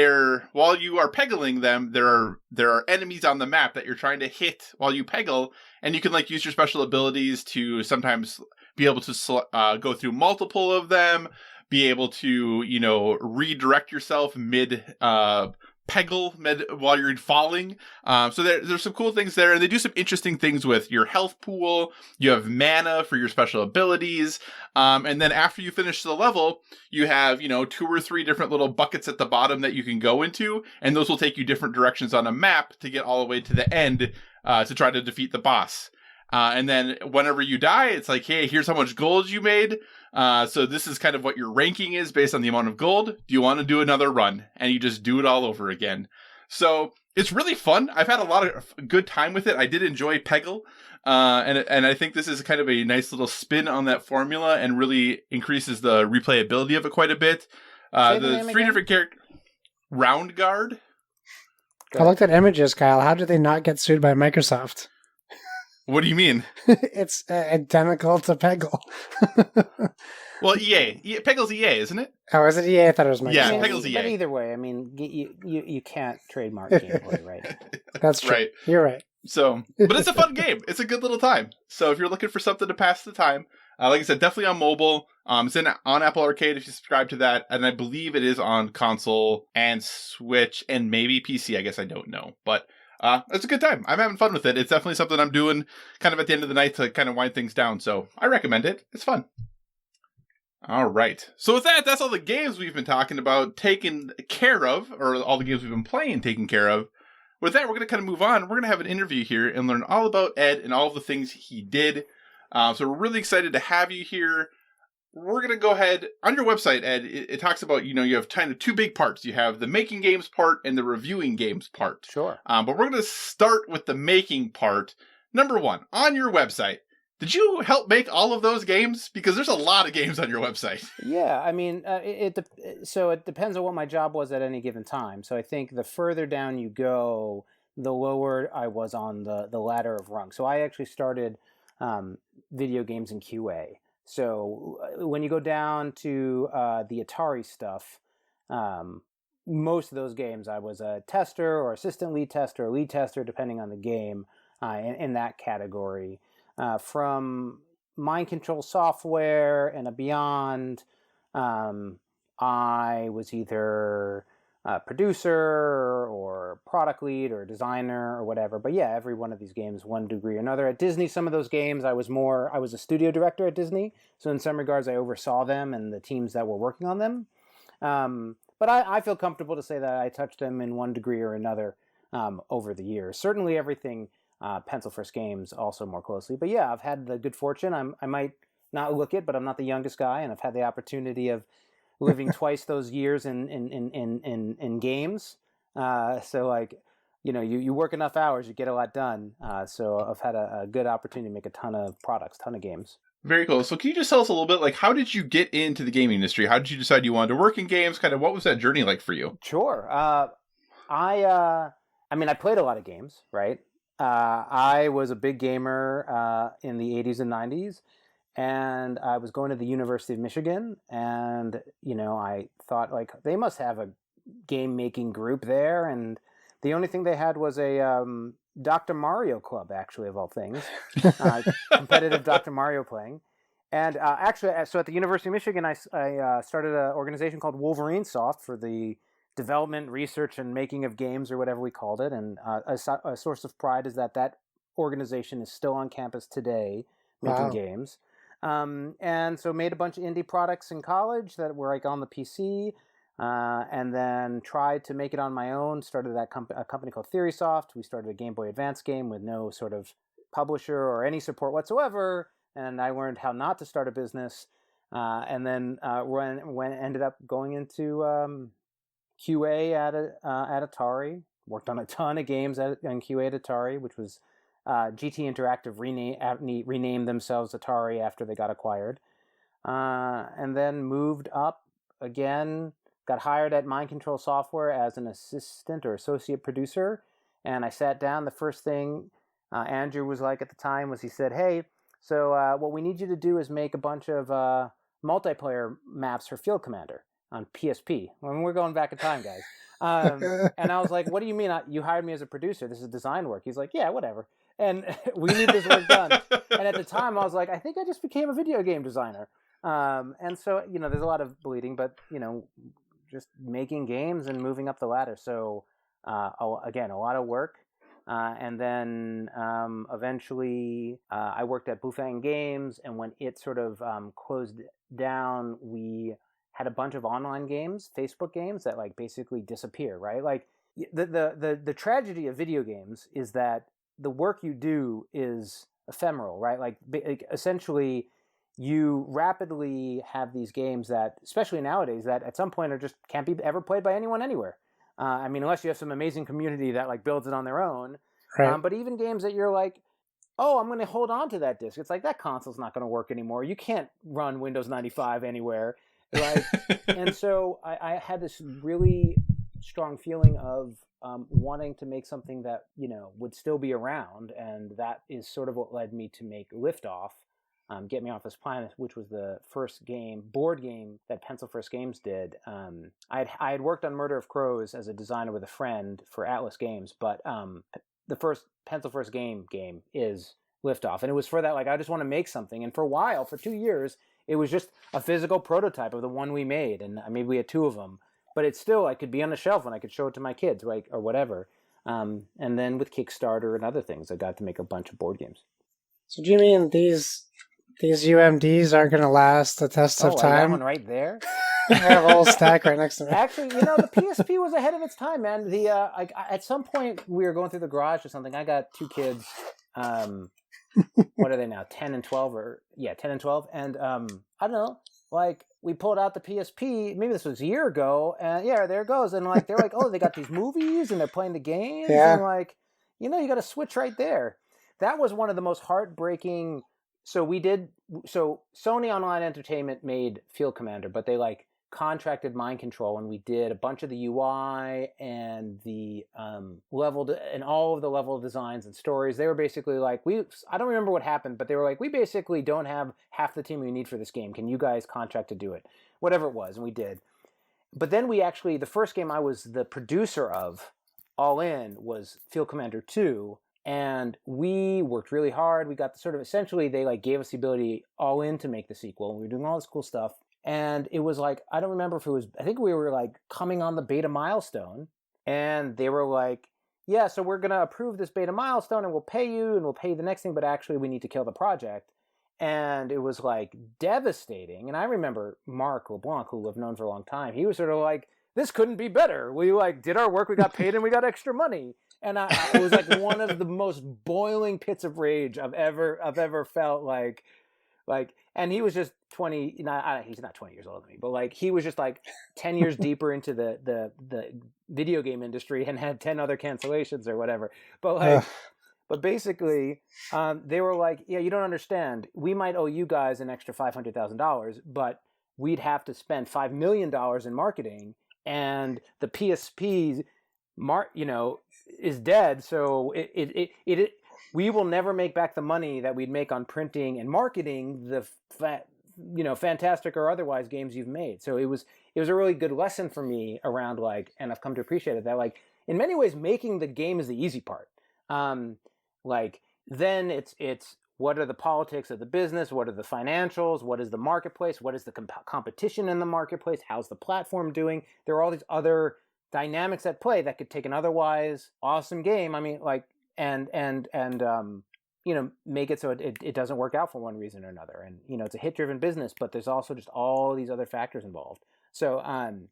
while you are peggling them, there are enemies on the map that you're trying to hit while you peggle, and you can like use your special abilities to sometimes be able to go through multiple of them, be able to, redirect yourself mid peggle while you're falling. So there's some cool things there, and they do some interesting things with your health pool. You have mana for your special abilities. And then after you finish the level, you have, 2 or 3 different little buckets at the bottom that you can go into, and those will take you different directions on a map to get all the way to the end to try to defeat the boss. And then whenever you die, it's like, hey, here's how much gold you made. So this is kind of what your ranking is based on the amount of gold. Do you want to do another run? And you just do it all over again. So it's really fun. I've had a lot of good time with it. I did enjoy Peggle. And I think this is kind of a nice little spin on that formula and really increases the replayability of it quite a bit. The 3 different characters. Round Guard. I looked at images, Kyle. How did they not get sued by Microsoft? What do you mean? It's identical to Peggle. Well, EA. Peggle's EA, isn't it? Oh, is it EA? I thought it was Microsoft. Yeah, Peggle's EA. But either way, I mean, you can't trademark gameplay, right? That's true. Right. You're right. So, but it's a fun game. It's a good little time. So if you're looking for something to pass the time, like I said, definitely on mobile. It's on Apple Arcade if you subscribe to that, and I believe it is on console and Switch and maybe PC. I guess I don't know, but. It's a good time. I'm having fun with it. It's definitely something I'm doing kind of at the end of the night to kind of wind things down. So I recommend it. It's fun. All right. So with that, that's all the games we've been talking about, taken care of, or all the games we've been playing, taken care of. With that, we're going to kind of move on. We're going to have an interview here and learn all about Ed and all of the things he did. So we're really excited to have you here. We're going to go ahead, on your website, Ed, it talks about, you have kind of 2 big parts. You have the making games part and the reviewing games part. Sure. But we're going to start with the making part. Number 1, on your website, did you help make all of those games? Because there's a lot of games on your website. Yeah, I mean, so it depends on what my job was at any given time. So I think the further down you go, the lower I was on the ladder of rungs. So I actually started video games in QA. So when you go down to the Atari stuff, most of those games I was a tester or assistant lead tester or lead tester, depending on the game, in that category. From mind control software and beyond, I was either a producer or product lead or designer or whatever. But yeah, every one of these games, one degree or another. At Disney, some of those games, I was a studio director at Disney. So in some regards, I oversaw them and the teams that were working on them. But I feel comfortable to say that I touched them in one degree or another over the years. Certainly everything Pencil First Games also more closely. But yeah, I've had the good fortune. I might not look it, but I'm not the youngest guy, and I've had the opportunity of living twice those years in games. So like, you work enough hours, you get a lot done. So I've had a good opportunity to make a ton of products, ton of games. Very cool. So can you just tell us a little bit, like, how did you get into the gaming industry? How did you decide you wanted to work in games? Kind of what was that journey like for you? Sure. I played a lot of games, right? I was a big gamer in the 80s and 90s. And I was going to the University of Michigan, and, I thought, like, they must have a game-making group there, and the only thing they had was a Dr. Mario Club, actually, of all things. Competitive Dr. Mario playing. And actually, so at the University of Michigan, I started an organization called Wolverine Soft for the development, research, and making of games, or whatever we called it. And a source of pride is that organization is still on campus today making games. And so made a bunch of indie products in college that were like on the PC, and then tried to make it on my own. Started a company called TheorySoft. We started a Game Boy Advance game with no sort of publisher or any support whatsoever. And I learned how not to start a business. And then ended up going into QA at Atari. Worked on a ton of games in QA at Atari, which was GT Interactive renamed themselves Atari after they got acquired. And then moved up again, got hired at Mind Control Software as an assistant or associate producer. And I sat down. The first thing Andrew was like at the time was he said, "Hey, so what we need you to do is make a bunch of multiplayer maps for Field Commander on PSP." When we're going back in time, guys. And I was like, "What do you mean? You hired me as a producer? This is design work." He's like, "Yeah, whatever." And we need this work done. And at the time, I was like, I think I just became a video game designer. And so, there's a lot of bleeding, but, just making games and moving up the ladder. So, again, a lot of work. And then eventually I worked at Bufang Games, and when it sort of closed down, we had a bunch of online games, Facebook games that like basically disappear, right? Like the tragedy of video games is that the work you do is ephemeral, right? Like essentially you rapidly have these games that, especially nowadays, that at some point are just can't be ever played by anyone anywhere. I mean, unless you have some amazing community that like builds it on their own. Right. But even games that you're like, oh, I'm going to hold on to that disc. It's like that console's not going to work anymore. You can't run Windows 95 anywhere. Like, and so I had this really strong feeling of wanting to make something that, would still be around. And that is sort of what led me to make Liftoff, Get Me Off This Planet, which was the first board game that Pencil First Games did. I had worked on Murder of Crows as a designer with a friend for Atlas Games, but the first Pencil First game is Liftoff. And it was for that, like, I just want to make something. And for a while, for 2 years, it was just a physical prototype of the one we made. And maybe we had 2 of them. But it's still, I could be on the shelf and I could show it to my kids, like, or whatever. And then with Kickstarter and other things, I got to make a bunch of board games. So do you mean these UMDs aren't going to last the test of time? I got one right there. I have a whole stack right next to me. Actually, the PSP was ahead of its time, man. At some point we were going through the garage or something. I got 2 kids. What are they now? 10 and 12 10 and 12. And I don't know, like we pulled out the PSP, maybe this was a year ago, and yeah, there it goes. And like, they're like, oh, they got these movies and they're playing the games. Yeah. And like, you got a switch right there. That was one of the most heartbreaking. So Sony Online Entertainment made Field Commander, but they like contracted Mind Control, and we did a bunch of the UI and the and all of the level designs and stories. They were basically like, I don't remember what happened, but they were like, we basically don't have half the team we need for this game. Can you guys contract to do it? Whatever it was, and we did. But then the first game I was the producer of, all in, was Field Commander 2. And we worked really hard. We got essentially they like gave us the ability all in to make the sequel. We were doing all this cool stuff. And it was like, I don't remember if I think we were like coming on the beta milestone, and they were like, yeah, so we're going to approve this beta milestone and we'll pay you the next thing, but actually we need to kill the project. And it was like devastating. And I remember Mark LeBlanc, who I've known for a long time, he was sort of like, this couldn't be better. We like did our work, we got paid, and we got extra money. And it was like one of the most boiling pits of rage I've ever felt. Like, and he was just 20. He's not 20 years older than me, but like he was just like 10 years deeper into the video game industry and had 10 other cancellations or whatever. But like, but basically, they were like, yeah, you don't understand. We might owe you guys an extra $500,000, but we'd have to spend $5 million in marketing, and the PSP is dead, so we will never make back the money that we'd make on printing and marketing the fantastic or otherwise games you've made. So it was a really good lesson for me around like, and I've come to appreciate it, that like in many ways making the game is the easy part. Like then it's what are the politics of the business, what are the financials, what is the marketplace, what is the competition in the marketplace, how's the platform doing? There are all these other dynamics at play that could take an otherwise awesome game. I mean, like, and make it so it doesn't work out for one reason or another. And, it's a hit-driven business, but there's also just all these other factors involved. So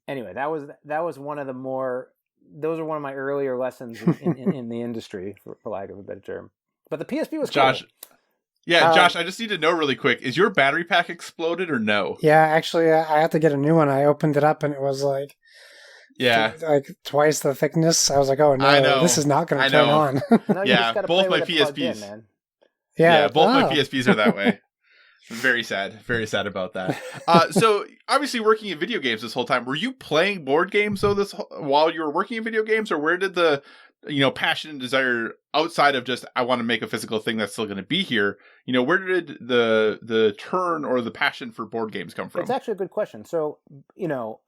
anyway, that was one of the those are one of my earlier lessons in the industry, for lack of a better term. But the PSP was Josh. cool. Yeah, Josh, I just need to know really quick, is your battery pack exploded or no? Yeah, actually, I had to get a new one. I opened it up and it was like, like twice the thickness. I was like, oh no, this is not going to turn on. No, yeah, both my PSPs. Man. Yeah, both my PSPs are that way. Very sad about that. So obviously working in video games this whole time, were you playing board games though while you were working in video games, or where did the passion and desire outside of just I want to make a physical thing that's still going to be here, where did the turn or the passion for board games come from? It's actually a good question. So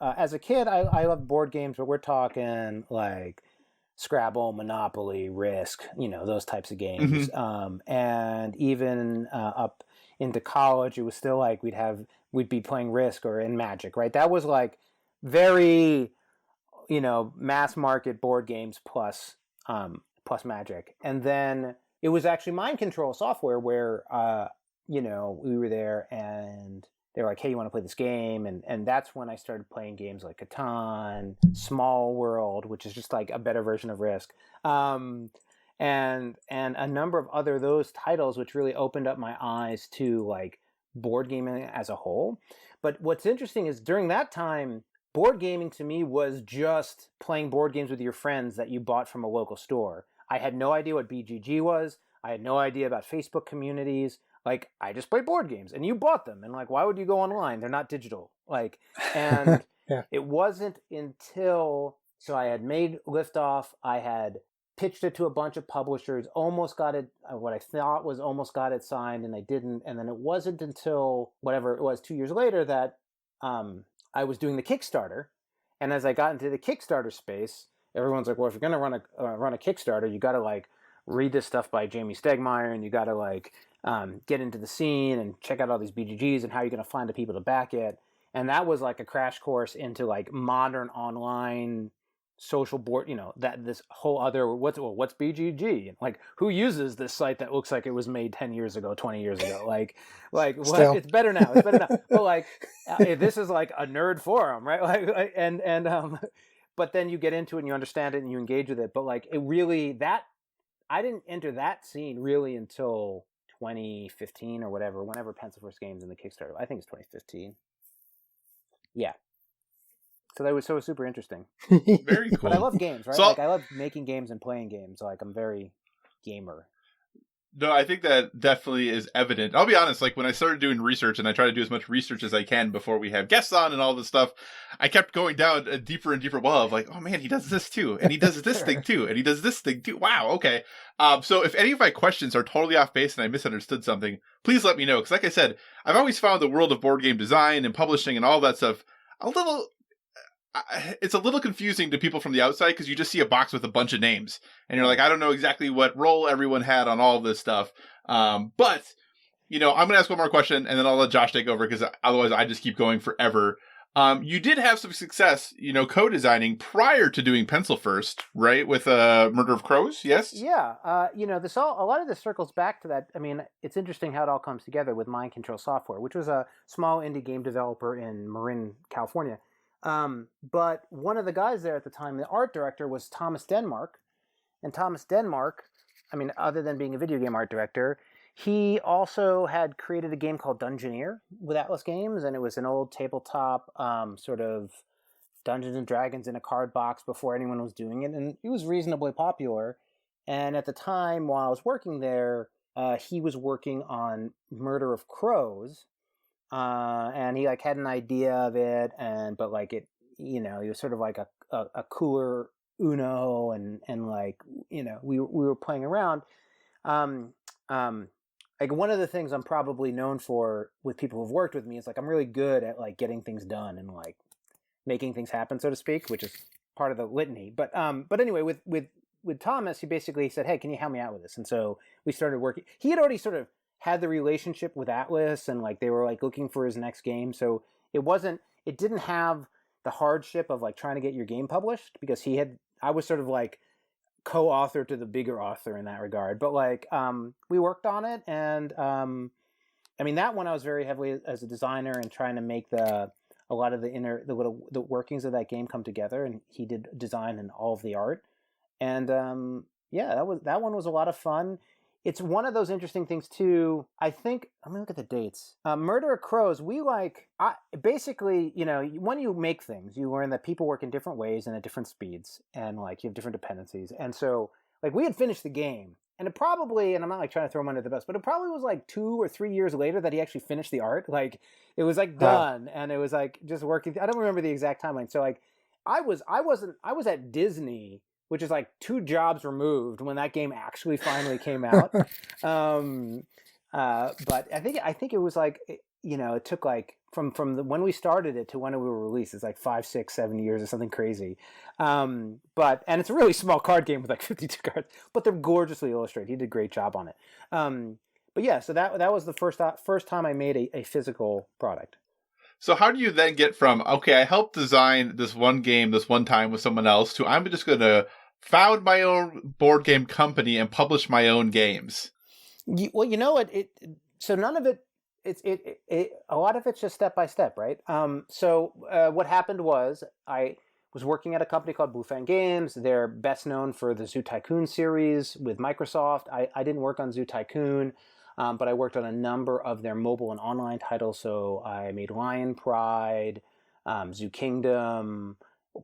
as a kid, I loved board games, but we're talking like Scrabble, Monopoly, Risk, those types of games. Mm-hmm. And even up into college, it was still like we'd be playing Risk or in Magic, right? That was like very mass market board games plus Magic. And then it was actually Mind Control Software where we were there and they were like, hey, you want to play this game? And that's when I started playing games like Catan, Small World, which is just like a better version of Risk, and a number of other those titles, which really opened up my eyes to like board gaming as a whole. But what's interesting is during that time, board gaming to me was just playing board games with your friends that you bought from a local store. I had no idea what BGG was. I had no idea about Facebook communities. Like, I just played board games, and you bought them. And, like, why would you go online? They're not digital. Like, and It wasn't until, so I had made Liftoff. I had pitched it to a bunch of publishers, almost got it, what I thought was almost got it signed, and I didn't. And then it wasn't until, whatever it was, 2 years later that I was doing the Kickstarter. And as I got into the Kickstarter space, everyone's like, well, if you're going to run a Kickstarter, you got to, like, read this stuff by Jamie Stegmaier, and you got to, like, get into the scene and check out all these BGGs and how you're going to find the people to back it. And that was like a crash course into like modern online social board, that this whole other, what's BGG? And like, who uses this site that looks like it was made 10 years ago, 20 years ago? Like what? It's better now. But like, this is like a nerd forum, right? Like, but then you get into it and you understand it and you engage with it. But like, it really, I didn't enter that scene really until 2015 or whatever, whenever Pencil First Games in the Kickstarter. I think it's 2015. Yeah. So that was super interesting. Very cool. But I love games, right? Like I love making games and playing games. Like I'm very gamer. No, I think that definitely is evident. I'll be honest, like when I started doing research, and I try to do as much research as I can before we have guests on and all this stuff, I kept going down a deeper and deeper well of like, oh man, he does this too, and he does this thing too, and he does this thing too. Wow, okay. So if any of my questions are totally off base and I misunderstood something, please let me know. Because like I said, I've always found the world of board game design and publishing and all that stuff it's a little confusing to people from the outside because you just see a box with a bunch of names and you're like, I don't know exactly what role everyone had on all of this stuff. But, I'm going to ask one more question and then I'll let Josh take over because otherwise I just keep going forever. You did have some success, co-designing prior to doing Pencil First, right? With Murder of Crows, yes? Yeah. A lot of this circles back to that. I mean, it's interesting how it all comes together with Mind Control Software, which was a small indie game developer in Marin, California. But one of the guys there at the time, the art director, was Thomas Denmark. And Thomas Denmark, I mean, other than being a video game art director, he also had created a game called Dungeoneer with Atlas Games, and it was an old tabletop sort of Dungeons and Dragons in a card box before anyone was doing it, and it was reasonably popular. And at the time, while I was working there, he was working on Murder of Crows, and he like had an idea of it, but like it, he was sort of like a cooler Uno, and like we were playing around. Like one of the things I'm probably known for with people who've worked with me is like I'm really good at like getting things done and like making things happen, so to speak, which is part of the litany. But anyway, with Thomas, he basically said, "Hey, can you help me out with this?" And so we started working. He had already sort of had the relationship with Atlas, and like they were like looking for his next game. So it didn't have the hardship of like trying to get your game published, because I was sort of like co-author to the bigger author in that regard. But like we worked on it, and I mean, that one I was very heavily as a designer and trying to make a lot of the workings of that game come together, and he did design and all of the art. And yeah, that one was a lot of fun. It's one of those interesting things too. I think, let me look at the dates. Murder of Crows, basically, you know, when you make things, you learn that people work in different ways and at different speeds, and like you have different dependencies. And so, like, we had finished the game, and it probably, and I'm not like trying to throw him under the bus, but it probably was like 2 or 3 years later that he actually finished the art. Like, it was like done, and it was like just working. I don't remember the exact timeline. So like, I was at Disney, which is like 2 jobs removed when that game actually finally came out. But I think it was like, you know, it took like from when we started it to when we were released, it's like 5, 6, 7 years or something crazy. And it's a really small card game with like 52 cards, but they're gorgeously illustrated. He did a great job on it. But yeah, so that was the first time I made a physical product. So how do you then get from, okay, I helped design this one game this one time with someone else, to I'm just going to found my own board game company and publish my own games? Well, you know what? So none of it. A lot of it's just step by step, right? So what happened was I was working at a company called Blue Fang Games. They're best known for the Zoo Tycoon series with Microsoft. I didn't work on Zoo Tycoon, but I worked on a number of their mobile and online titles. So I made Lion Pride, Zoo Kingdom,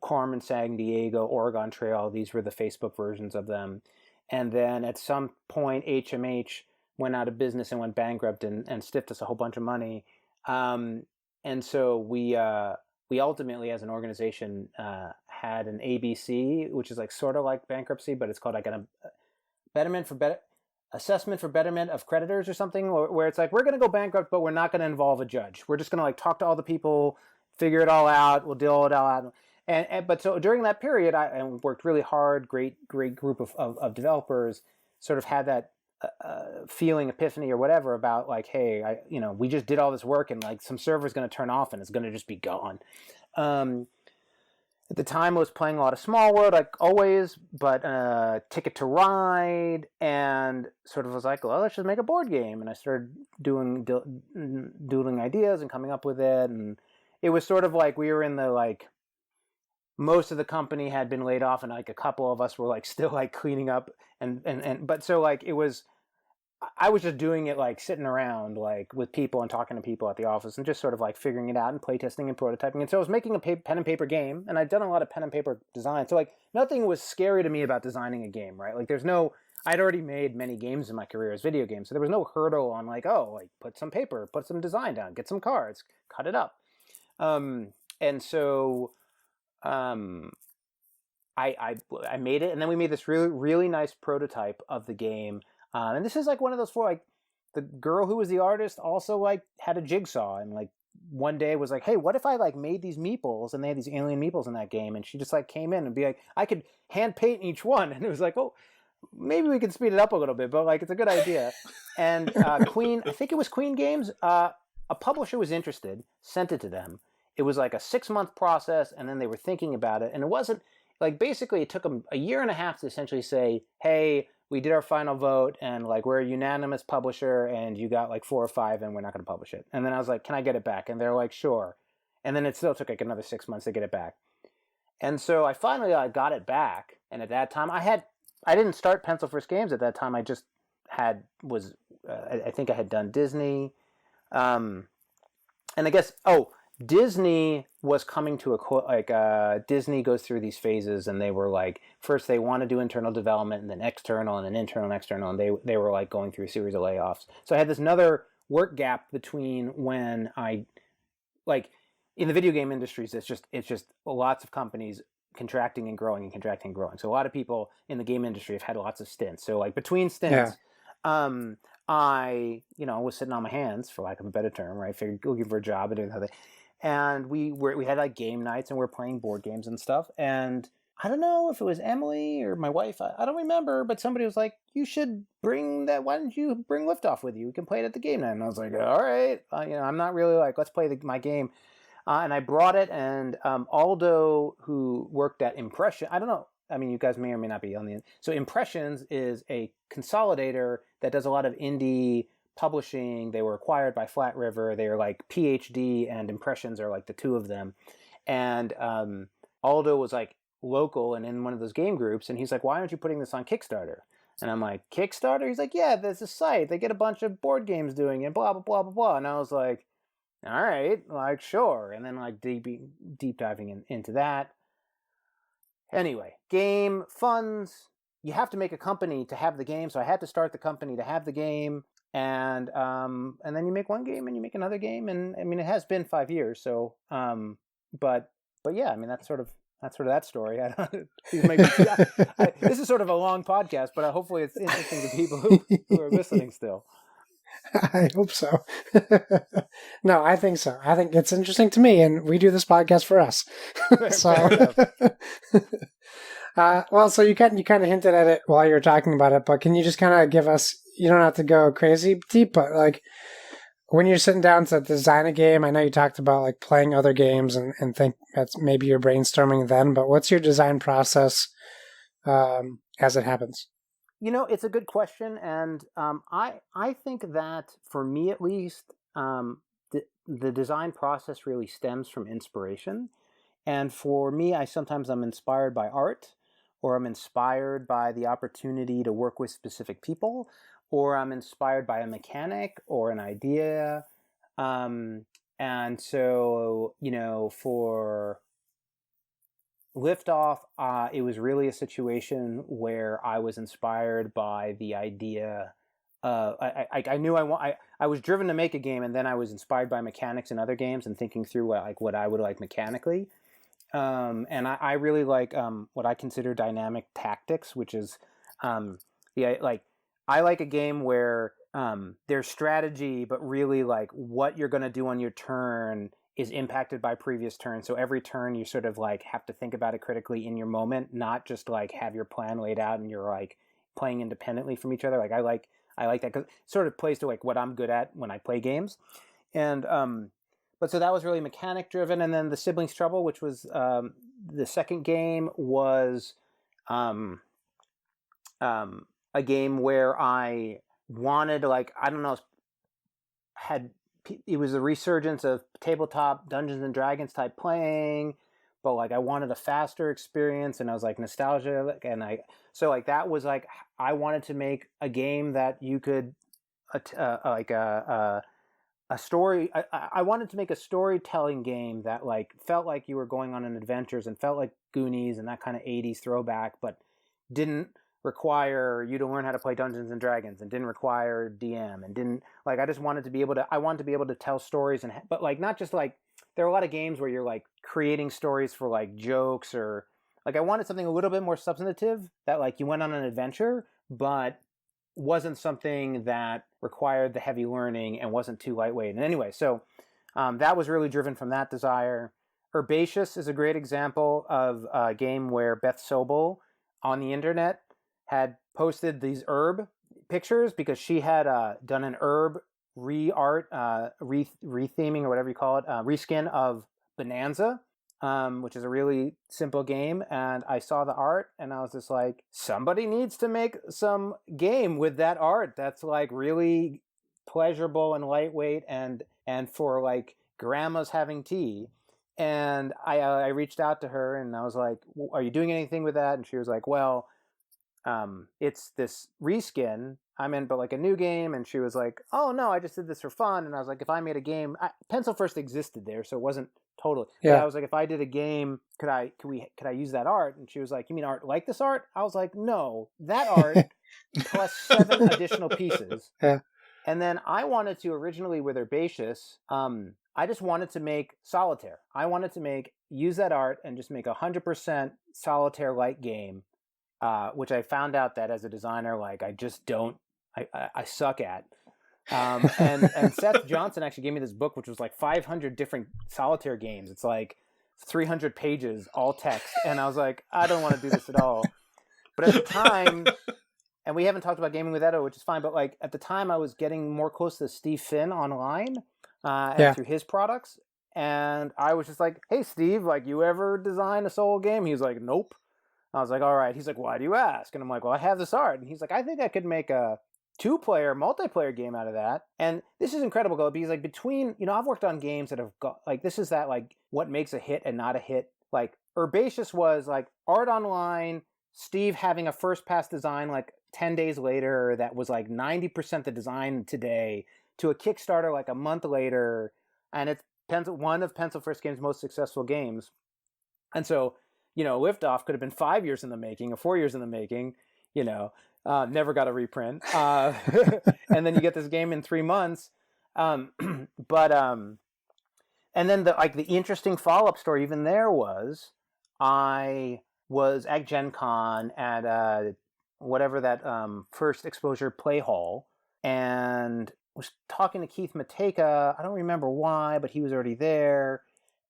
Carmen San Diego, Oregon Trail. These were the Facebook versions of them. And then at some point, HMH went out of business and went bankrupt and stiffed us a whole bunch of money. And so we ultimately, as an organization, had an ABC, which is like sort of like bankruptcy, but it's called like an assessment for betterment of creditors or something, where it's like, we're going to go bankrupt, but we're not going to involve a judge. We're just going to like talk to all the people, figure it all out. We'll deal it all out. But so during that period, I worked really hard. Great group of developers sort of had that feeling, epiphany or whatever about like, hey, we just did all this work and like some server's going to turn off and it's going to just be gone. At the time, I was playing a lot of Small World, like always, but Ticket to Ride, and sort of was like, well, let's just make a board game. And I started doodling ideas and coming up with it. And it was sort of like we were in the like, most of the company had been laid off, and like a couple of us were like still like cleaning up, but so like it was, I was just doing it like sitting around like with people and talking to people at the office and just sort of like figuring it out and playtesting and prototyping. And so I was making a pen and paper game, and I'd done a lot of pen and paper design. So like nothing was scary to me about designing a game, right? Like I'd already made many games in my career as video games, so there was no hurdle on like, oh, like put some paper, put some design down, get some cards, cut it up. And so I made it, and then we made this really, really nice prototype of the game. And this is like one of those like the girl who was the artist also like had a jigsaw, and like one day was like, hey, what if I like made these meeples, and they had these alien meeples in that game, and she just like came in and be like, I could hand paint each one, and it was like, oh, maybe we can speed it up a little bit, but like it's a good idea. And Queen, I think it was Queen Games, a publisher was interested, sent it to them. It was like a 6-month process, and then they were thinking about it, and it wasn't like, basically it took them a year and a half to essentially say, hey, we did our final vote, and like we're a unanimous publisher, and you got like 4 or 5, and we're not going to publish it. And then I was like, can I get it back? And they're like, sure. And then it still took like another 6 months to get it back. And so I finally got it back. And at that time, I didn't start Pencil First Games at that time. I just I think I had done Disney, and I guess Disney was coming to Disney goes through these phases, and they were like, first they want to do internal development, and then external, and then internal and external, and they were like going through a series of layoffs. So I had this another work gap between when I, like, in the video game industries, it's just lots of companies contracting and growing and contracting and growing. So a lot of people in the game industry have had lots of stints. So like between stints, I was sitting on my hands, for lack of a better term, right? Figured looking for a job and doing something. And we had like game nights, and we were playing board games and stuff. And I don't know if it was Emily or my wife, I don't remember, but somebody was like, you should why don't you bring Liftoff with you? We can play it at the game night. And I was like, all right, I'm not really like, let's play my game. And I brought it, and Aldo, who worked at Impression, I don't know. I mean, you guys may or may not be on the. So Impressions is a consolidator that does a lot of indie publishing. They were acquired by Flat River. They are like PhD and Impressions are like the two of them. And Aldo was like local and in one of those game groups, and he's like, "Why aren't you putting this on Kickstarter?" And I'm like, "Kickstarter?" He's like, "Yeah, there's a site. They get a bunch of board games doing it, blah blah blah blah blah." And I was like, "All right, like sure." And then like deep diving into that. Anyway, game funds. You have to make a company to have the game, so I had to start the company to have the game, and then you make one game and you make another game, and I mean it has been 5 years, so but yeah, I mean that's sort of that story. I don't. This is sort of a long podcast, but hopefully it's interesting to people who are listening still. I hope so. No, I think so. I think it's interesting to me, and we do this podcast for us. So, well, so you kind of hinted at it while you were talking about it, but can you just kind of give us? You don't have to go crazy deep, but like when you're sitting down to design a game, I know you talked about like playing other games and think that's maybe you're brainstorming then, but what's your design process as it happens? You know, it's a good question, and I think that for me at least, the design process really stems from inspiration. And for me, I'm inspired by art, or I'm inspired by the opportunity to work with specific people, or I'm inspired by a mechanic or an idea. And so, you know, for Liftoff, it was really a situation where I was inspired by the idea. I knew I was driven to make a game, and then I was inspired by mechanics in other games and thinking through what I would like mechanically. And I really like what I consider dynamic tactics, which is I like a game where there's strategy, but really like what you're going to do on your turn is impacted by previous turns. So every turn you sort of like have to think about it critically in your moment, not just like have your plan laid out and you're like playing independently from each other. Like I like that because it sort of plays to like what I'm good at when I play games. And but so that was really mechanic driven. And then the Siblings Trouble, which was the second game, was a game where I wanted like, I don't know, it was a resurgence of tabletop Dungeons and Dragons type playing, but like I wanted a faster experience, and I was like nostalgia, and so like that was like I wanted to make a game that you could like a story. I wanted to make a storytelling game that like felt like you were going on an adventures and felt like Goonies and that kind of 80s throwback, but didn't require you to learn how to play Dungeons and Dragons, and didn't require DM, and didn't like I wanted to be able to tell stories, and but like not just like there are a lot of games where you're like creating stories for like jokes, or like I wanted something a little bit more substantive that like you went on an adventure but wasn't something that required the heavy learning and wasn't too lightweight. And anyway, so that was really driven from that desire. Herbaceous is a great example of a game where Beth Sobel on the internet had posted these herb pictures because she had done an herb retheming or whatever you call it, reskin of Bonanza, which is a really simple game. And I saw the art and I was just like, somebody needs to make some game with that art that's like really pleasurable and lightweight and for like grandmas having tea. And I reached out to her and I was like, are you doing anything with that? And she was like, well, it's this reskin I'm in, but like a new game. And she was like, oh no, I just did this for fun. And I was like, if I made a game, Pencil First existed there, so it wasn't totally. Yeah. But I was like, if I did a game, could I use that art? And she was like, you mean art like this art? I was like, no, that art plus 7 additional pieces. Yeah. And then I wanted to originally with Herbaceous, I just wanted to make solitaire. I wanted to use that art and just make 100% solitaire-like game. Which I found out that as a designer, like I just don't, I suck at. And Seth Johnson actually gave me this book, which was like 500 different solitaire games. It's like 300 pages, all text. And I was like, I don't want to do this at all. But at the time, and we haven't talked about gaming with Edo, which is fine. But like at the time I was getting more close to Steve Finn online and through his products. and I was just like, hey, Steve, like, you ever design a solo game? He was like, nope. I was like, all right. He's like, why do you ask? And I'm like, well, I have this art. And he's like, I think I could make a 2-player multiplayer game out of that. And this is incredible, because like between, I've worked on games that have got, like, this is that, like, what makes a hit and not a hit. Like, Herbaceous was like art online, Steve having a first pass design like 10 days later that was like 90% the design today, to a Kickstarter like a month later. And it's one of Pencil First Game's most successful games. And so, Liftoff could have been 5 years in the making or 4 years in the making, never got a reprint. And then you get this game in 3 months. And then the interesting follow-up story even there was, I was at Gen Con at whatever that first exposure play hall, and was talking to Keith Mateka. I don't remember why, but he was already there.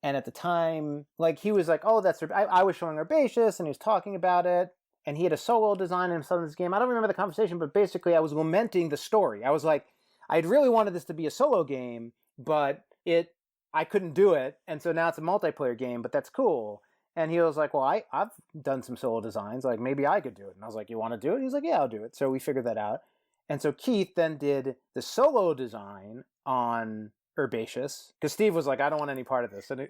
And at the time, like, he was like, oh, I was showing Herbaceous, and he was talking about it. And he had a solo design in some of this game. I don't remember the conversation, but basically I was lamenting the story. I was like, I'd really wanted this to be a solo game, but I couldn't do it. And so now it's a multiplayer game, but that's cool. And he was like, well, I've done some solo designs. Like, maybe I could do it. And I was like, you want to do it? He's like, yeah, I'll do it. So we figured that out. And so Keith then did the solo design on Herbaceous, because Steve was like, I don't want any part of this. And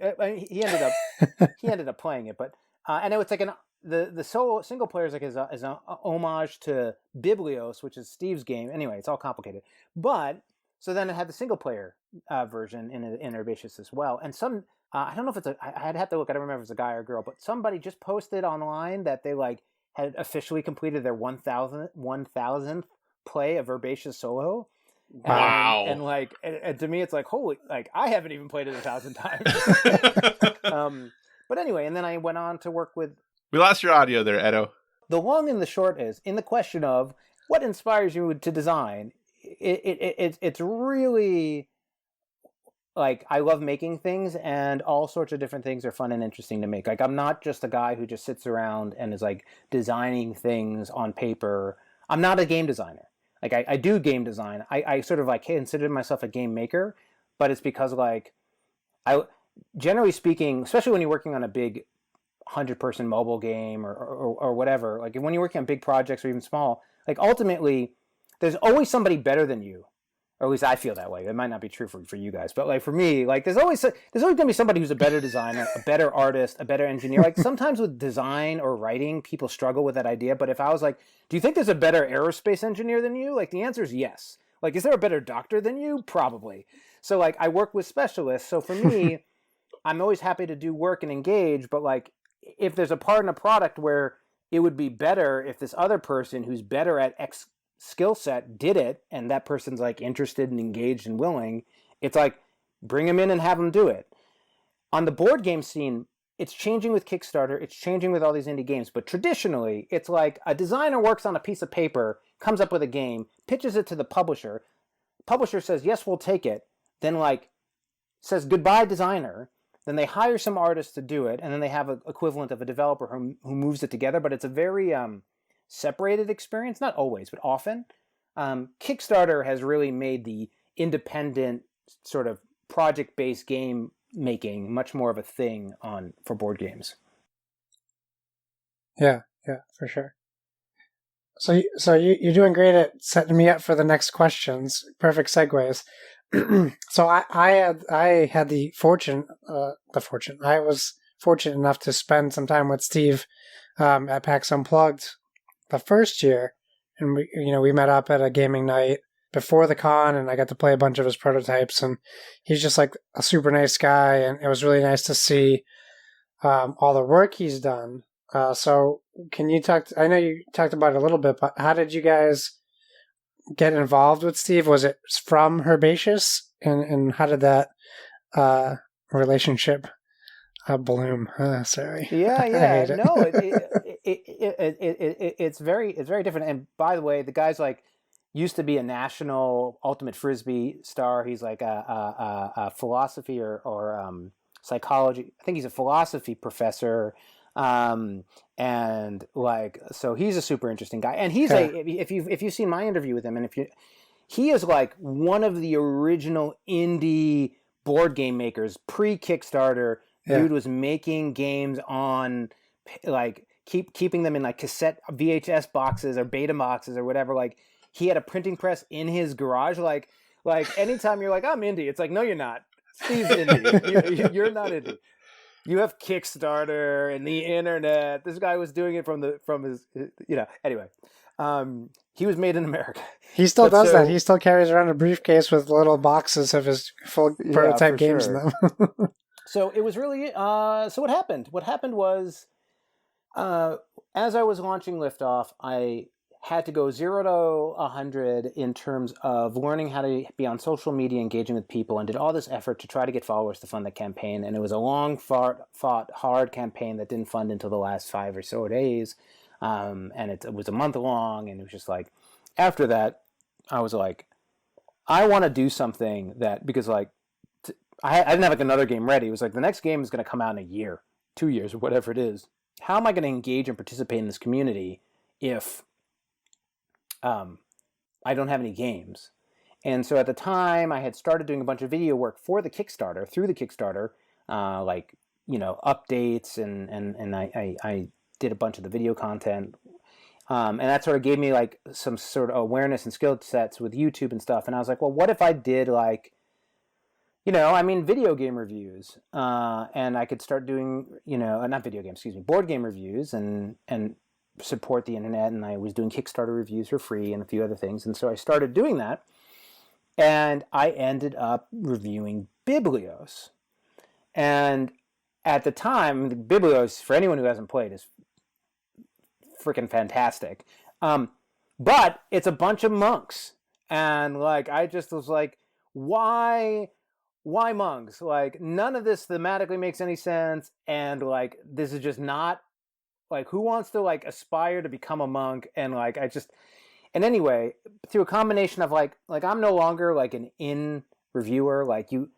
he ended up playing it. But and it was like the solo single player is like is an homage to Biblios, which is Steve's game. Anyway, it's all complicated. But so then it had the single player version in Herbaceous as well. And some I don't know if it's I'd have to look. I don't remember if it's a guy or a girl, but somebody just posted online that they like had officially completed their 1,000th play of Herbaceous solo. Wow. And like, and to me, it's like, holy, like, I haven't even played it 1,000 times. But anyway, and then I went on to work with... We lost your audio there, Edo. The long and the short is, in the question of what inspires you to design, it's really, like, I love making things, and all sorts of different things are fun and interesting to make. Like, I'm not just a guy who just sits around and is, like, designing things on paper. I'm not a game designer. Like, I do game design. I sort of like consider myself a game maker, but it's because, like, generally speaking, especially when you're working on a big 100-person mobile game or whatever, like when you're working on big projects or even small, like ultimately there's always somebody better than you, or at least I feel that way. It might not be true for you guys, but like for me, like there's always gonna be somebody who's a better designer, a better artist, a better engineer. Like sometimes with design or writing, people struggle with that idea. But if I was like, do you think there's a better aerospace engineer than you? Like the answer is yes. Like, is there a better doctor than you? Probably. So like I work with specialists. So for me, I'm always happy to do work and engage. But like if there's a part in a product where it would be better if this other person who's better at X skill set did it, and that person's like interested and engaged and willing, it's like bring them in and have them do it. On the board game scene, it's changing with Kickstarter, it's changing with all these indie games, but traditionally it's like a designer works on a piece of paper, comes up with a game, pitches it to the publisher says yes, we'll take it, then like says goodbye designer, then they hire some artists to do it, and then they have an equivalent of a developer who moves it together. But it's a very separated experience, not always, but often. Kickstarter has really made the independent sort of project-based game making much more of a thing for board games. Yeah, for sure. So you're doing great at setting me up for the next questions. Perfect segues. So I had the fortune. I was fortunate enough to spend some time with Steve at PAX Unplugged the first year, and we met up at a gaming night before the con, and I got to play a bunch of his prototypes, and he's just like a super nice guy, and it was really nice to see all the work he's done. So can you I know you talked about it a little bit, but how did you guys get involved with Steve? Was it from Herbaceous, and how did that relationship bloom? Sorry. Yeah. No, it's very different. And by the way, the guy's like used to be a national ultimate frisbee star. He's like a philosophy or psychology. I think he's a philosophy professor. And like, so he's a super interesting guy. And he's if you've seen my interview with him, and he is like one of the original indie board game makers pre-Kickstarter. Yeah. Dude was making games on like keeping them in like cassette VHS boxes or beta boxes or whatever. Like he had a printing press in his garage. Like anytime you're like, I'm indie, it's like, no, you're not. Steve's indie. You're not indie. You have Kickstarter and the internet. This guy was doing it from his anyway. He was made in America. He still does that. He still carries around a briefcase with little boxes of his full prototype games in them. So it was really so what happened? What happened was as I was launching Liftoff, I had to go 0 to 100 in terms of learning how to be on social media, engaging with people, and did all this effort to try to get followers to fund the campaign. And it was a long, fought, hard campaign that didn't fund until the last 5 or so days. And it was a month long, and it was just like, after that, I was like, I want to do something that, because like, I didn't have like another game ready. It was like, the next game is going to come out in a year, 2 years, or whatever it is. How am I going to engage and participate in this community if I don't have any games? And so at the time, I had started doing a bunch of video work for the Kickstarter, through the Kickstarter, like, updates, and I did a bunch of the video content. And that sort of gave me like some sort of awareness and skill sets with YouTube and stuff. And I was like, well, what if I did like, video game reviews, and I could start doing, not video games, board game reviews and support the internet. And I was doing Kickstarter reviews for free and a few other things. And so I started doing that, and I ended up reviewing Biblios. And at the time, Biblios, for anyone who hasn't played, is freaking fantastic. But it's a bunch of monks. And like, I just was like, why monks? Like, none of this thematically makes any sense. And like, this is just not like, who wants to like aspire to become a monk? And like, and anyway, through a combination of like I'm no longer like an in reviewer. Like you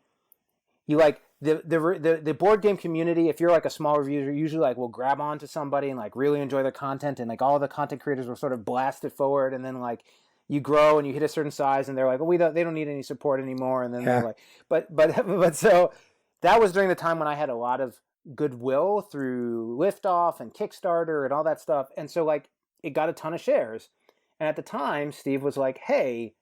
like the board game community, if you're like a small reviewer, usually like will grab onto somebody and like really enjoy their content, and like all the content creators will sort of blast it forward, and then like you grow and you hit a certain size and they're like, well, they don't need any support anymore. And then they're like, but so that was during the time when I had a lot of goodwill through Liftoff and Kickstarter and all that stuff. And so like it got a ton of shares. And at the time, Steve was like, hey,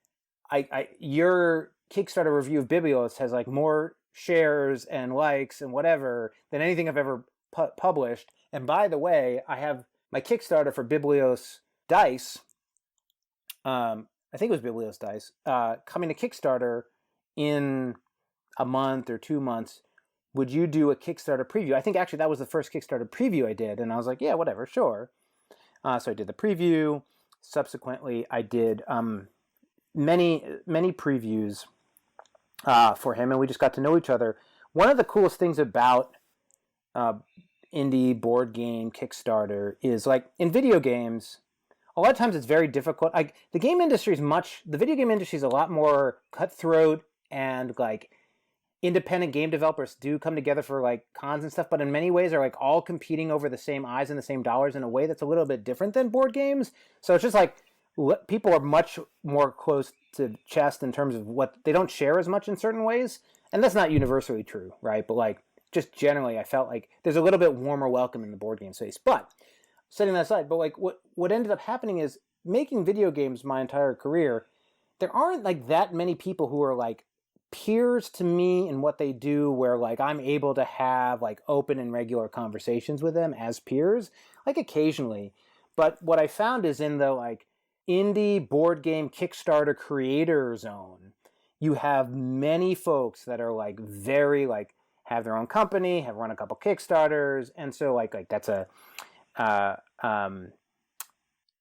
your Kickstarter review of Biblios has like more shares and likes and whatever than anything I've ever published. And by the way, I have my Kickstarter for Biblios Dice. I think it was Biblios Dice, coming to Kickstarter in a month or 2 months. Would you do a Kickstarter preview? I think actually that was the first Kickstarter preview I did. And I was like, yeah, whatever, sure. So I did the preview. Subsequently, I did many previews for him, and we just got to know each other. One of the coolest things about indie board game Kickstarter is like in video games, a lot of times it's very difficult. Like the video game industry is a lot more cutthroat, and like independent game developers do come together for like cons and stuff, but in many ways are like all competing over the same eyes and the same dollars in a way that's a little bit different than board games. So it's just like people are much more close to chest in terms of what they don't share as much in certain ways. And that's not universally true, right? But like just generally, I felt like there's a little bit warmer welcome in the board game space. But setting that aside, but like what ended up happening is making video games my entire career, there aren't like that many people who are like peers to me in what they do, where like I'm able to have like open and regular conversations with them as peers, like occasionally. But what I found is in the like indie board game Kickstarter creator zone, you have many folks that are like very like have their own company, have run a couple Kickstarters, and so like that's a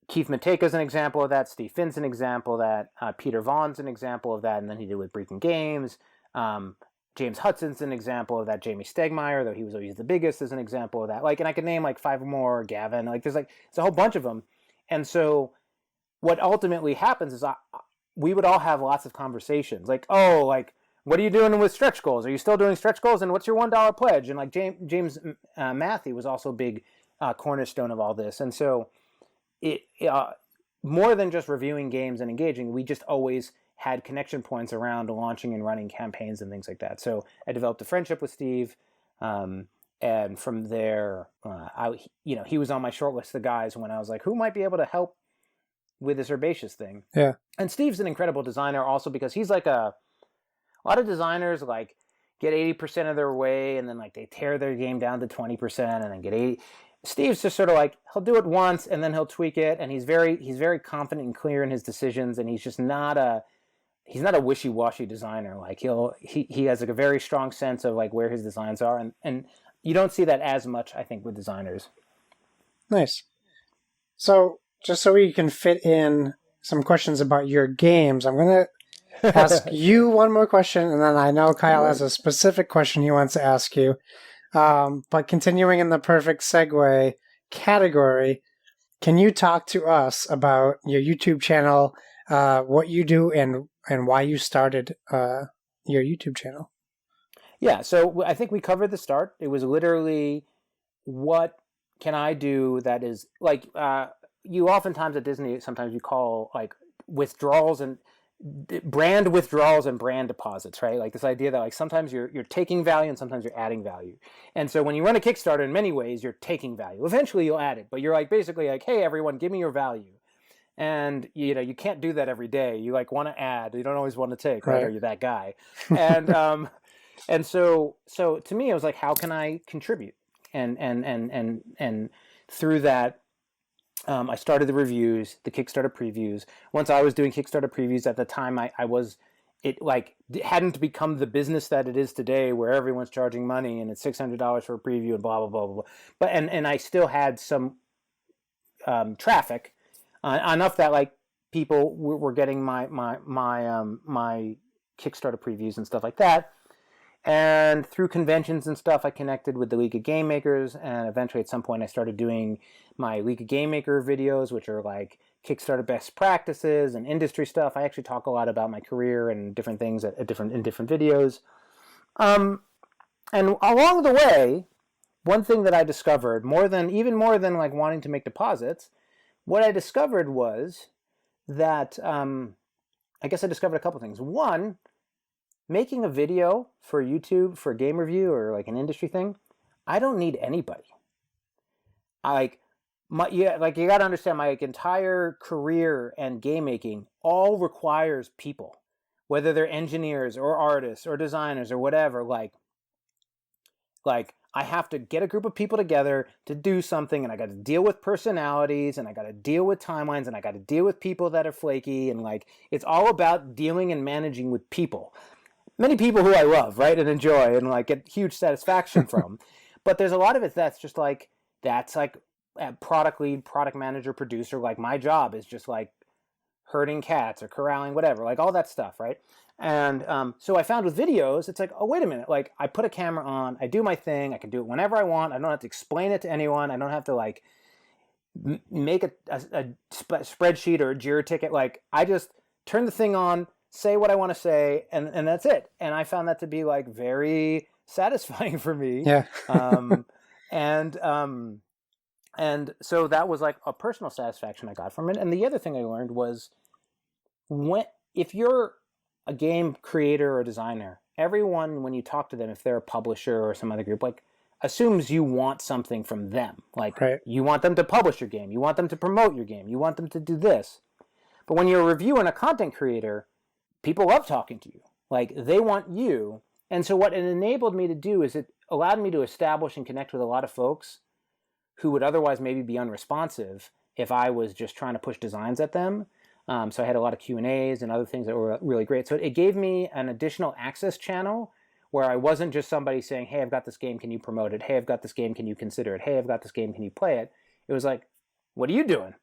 Keith Matejka's an example of that. Steve Finn's an example of that. Peter Vaughn's an example of that, and then he did with Breaking Games. James Hudson's an example of that. Jamie Stegmaier, though he was always the biggest, is an example of that. Like, and I could name like 5 more. Gavin, like there's a whole bunch of them. And so, what ultimately happens is we would all have lots of conversations. Like, oh, like what are you doing with stretch goals? Are you still doing stretch goals? And what's your $1 pledge? And like James Matthew was also a big cornerstone of all this. And so, it more than just reviewing games and engaging, we just always had connection points around launching and running campaigns and things like that. So I developed a friendship with Steve. And from there, he was on my short list of guys when I was like, who might be able to help with this herbaceous thing? Yeah. And Steve's an incredible designer also because he's like a lot of designers like get 80% of their way and then like they tear their game down to 20% and then get 80. Steve's just sort of like, he'll do it once and then he'll tweak it. And he's very confident and clear in his decisions. And he's just not a wishy-washy designer. Like he has like a very strong sense of like where his designs are. And you don't see that as much, I think, with designers. Nice. So just so we can fit in some questions about your games, I'm going to ask you one more question, and then I know Kyle has a specific question he wants to ask you. But continuing in the perfect segue category, can you talk to us about your YouTube channel, what you do, and why you started your YouTube channel? Yeah, so I think we covered the start. It was literally, what can I do that is like, you oftentimes at Disney, sometimes you call like withdrawals and brand withdrawals and brand deposits, right? Like this idea that like sometimes you're taking value and sometimes you're adding value. And so when you run a Kickstarter, in many ways, you're taking value. Eventually you'll add it, but you're like basically like, hey, everyone, give me your value. And you can't do that every day. You like want to add, you don't always want to take, right? Or you're that guy. And and so to me, it was like, how can I contribute? And through that, I started the reviews, the Kickstarter previews. Once I was doing Kickstarter previews at the time, it hadn't become the business that it is today, where everyone's charging money and it's $600 for a preview and blah blah blah blah blah. But and I still had some traffic, enough that like people were getting my Kickstarter previews and stuff like that. And through conventions and stuff, I connected with the League of Game Makers, and eventually at some point I started doing my League of Game Maker videos, which are like Kickstarter best practices and industry stuff. I actually talk a lot about my career and different things in different videos. And along the way, one thing that I discovered, even more than like wanting to make deposits, what I discovered was that I guess I discovered a couple things. One, making a video for YouTube for a game review or like an industry thing, I don't need anybody. You got to understand, my entire career and game making all requires people, whether they're engineers or artists or designers or whatever. Like I have to get a group of people together to do something, and I got to deal with personalities, and I got to deal with timelines, and I got to deal with people that are flaky, and like it's all about dealing and managing with people. Many people who I love, right, and enjoy and like get huge satisfaction from. But there's a lot of it that's product lead, product manager, producer. Like my job is just like herding cats or corralling, whatever, like all that stuff, right? And so I found with videos, it's like, oh, wait a minute. Like I put a camera on, I do my thing. I can do it whenever I want. I don't have to explain it to anyone. I don't have to like make a spreadsheet or a Jira ticket. Like I just turn the thing on, say what I want to say, and that's it. And I found that to be like very satisfying for me. Yeah. And so that was like a personal satisfaction I got from it. And the other thing I learned was if you're a game creator or designer, everyone, when you talk to them, if they're a publisher or some other group, like assumes you want something from them. Like You want them to publish your game. You want them to promote your game. You want them to do this. But when you're a reviewer and a content creator, people love talking to you. Like they want you. And so what it enabled me to do is it allowed me to establish and connect with a lot of folks who would otherwise maybe be unresponsive if I was just trying to push designs at them. So I had a lot of Q&As and other things that were really great. So it gave me an additional access channel where I wasn't just somebody saying, hey, I've got this game, can you promote it? Hey, I've got this game, can you consider it? Hey, I've got this game, can you play it? It was like, what are you doing?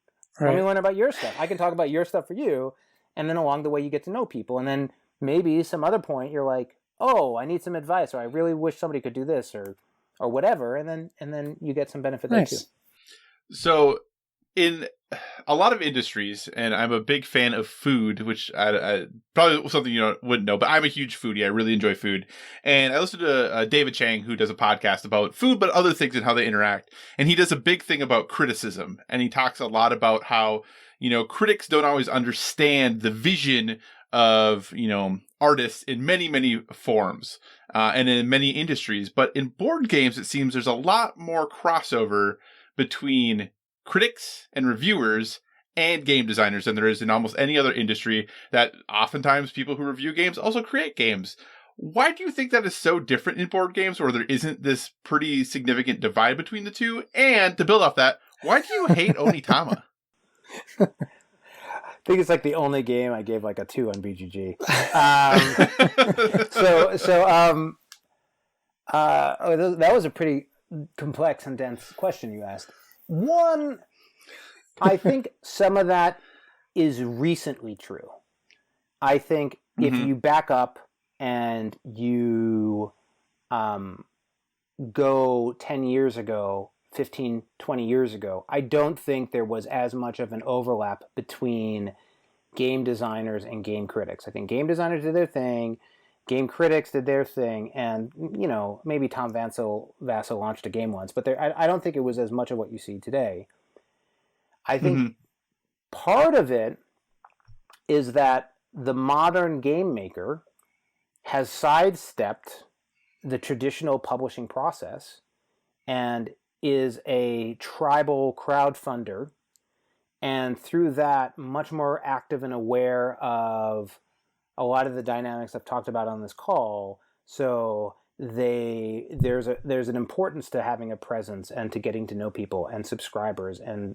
Let me learn about your stuff. I can talk about your stuff for you. And then along the way, you get to know people. And then maybe some other point, you're like, oh, I need some advice, or I really wish somebody could do this, or whatever. And then you get some benefit there too. So in a lot of industries, and I'm a big fan of food, which I probably something you wouldn't know, but I'm a huge foodie. I really enjoy food. And I listen to David Chang, who does a podcast about food, but other things and how they interact. And he does a big thing about criticism. And he talks a lot about how, critics don't always understand the vision of, artists in many, many forms and in many industries. But in board games, it seems there's a lot more crossover between critics and reviewers and game designers than there is in almost any other industry, that oftentimes people who review games also create games. Why do you think that is so different in board games, where there isn't this pretty significant divide between the two? And to build off that, why do you hate Onitama? I think it's like the only game I gave like a 2 on BGG. That was a pretty complex and dense question you asked. One, I think some of that is recently true. I think if you back up and you go 10 years ago, 15, 20 years ago, I don't think there was as much of an overlap between game designers and game critics. I think game designers did their thing, game critics did their thing, and, maybe Tom Vassell launched a game once, but I don't think it was as much of what you see today. I think part of it is that the modern game maker has sidestepped the traditional publishing process and is a tribal crowdfunder, and through that much more active and aware of a lot of the dynamics I've talked about on this call. So there's an importance to having a presence and to getting to know people and subscribers and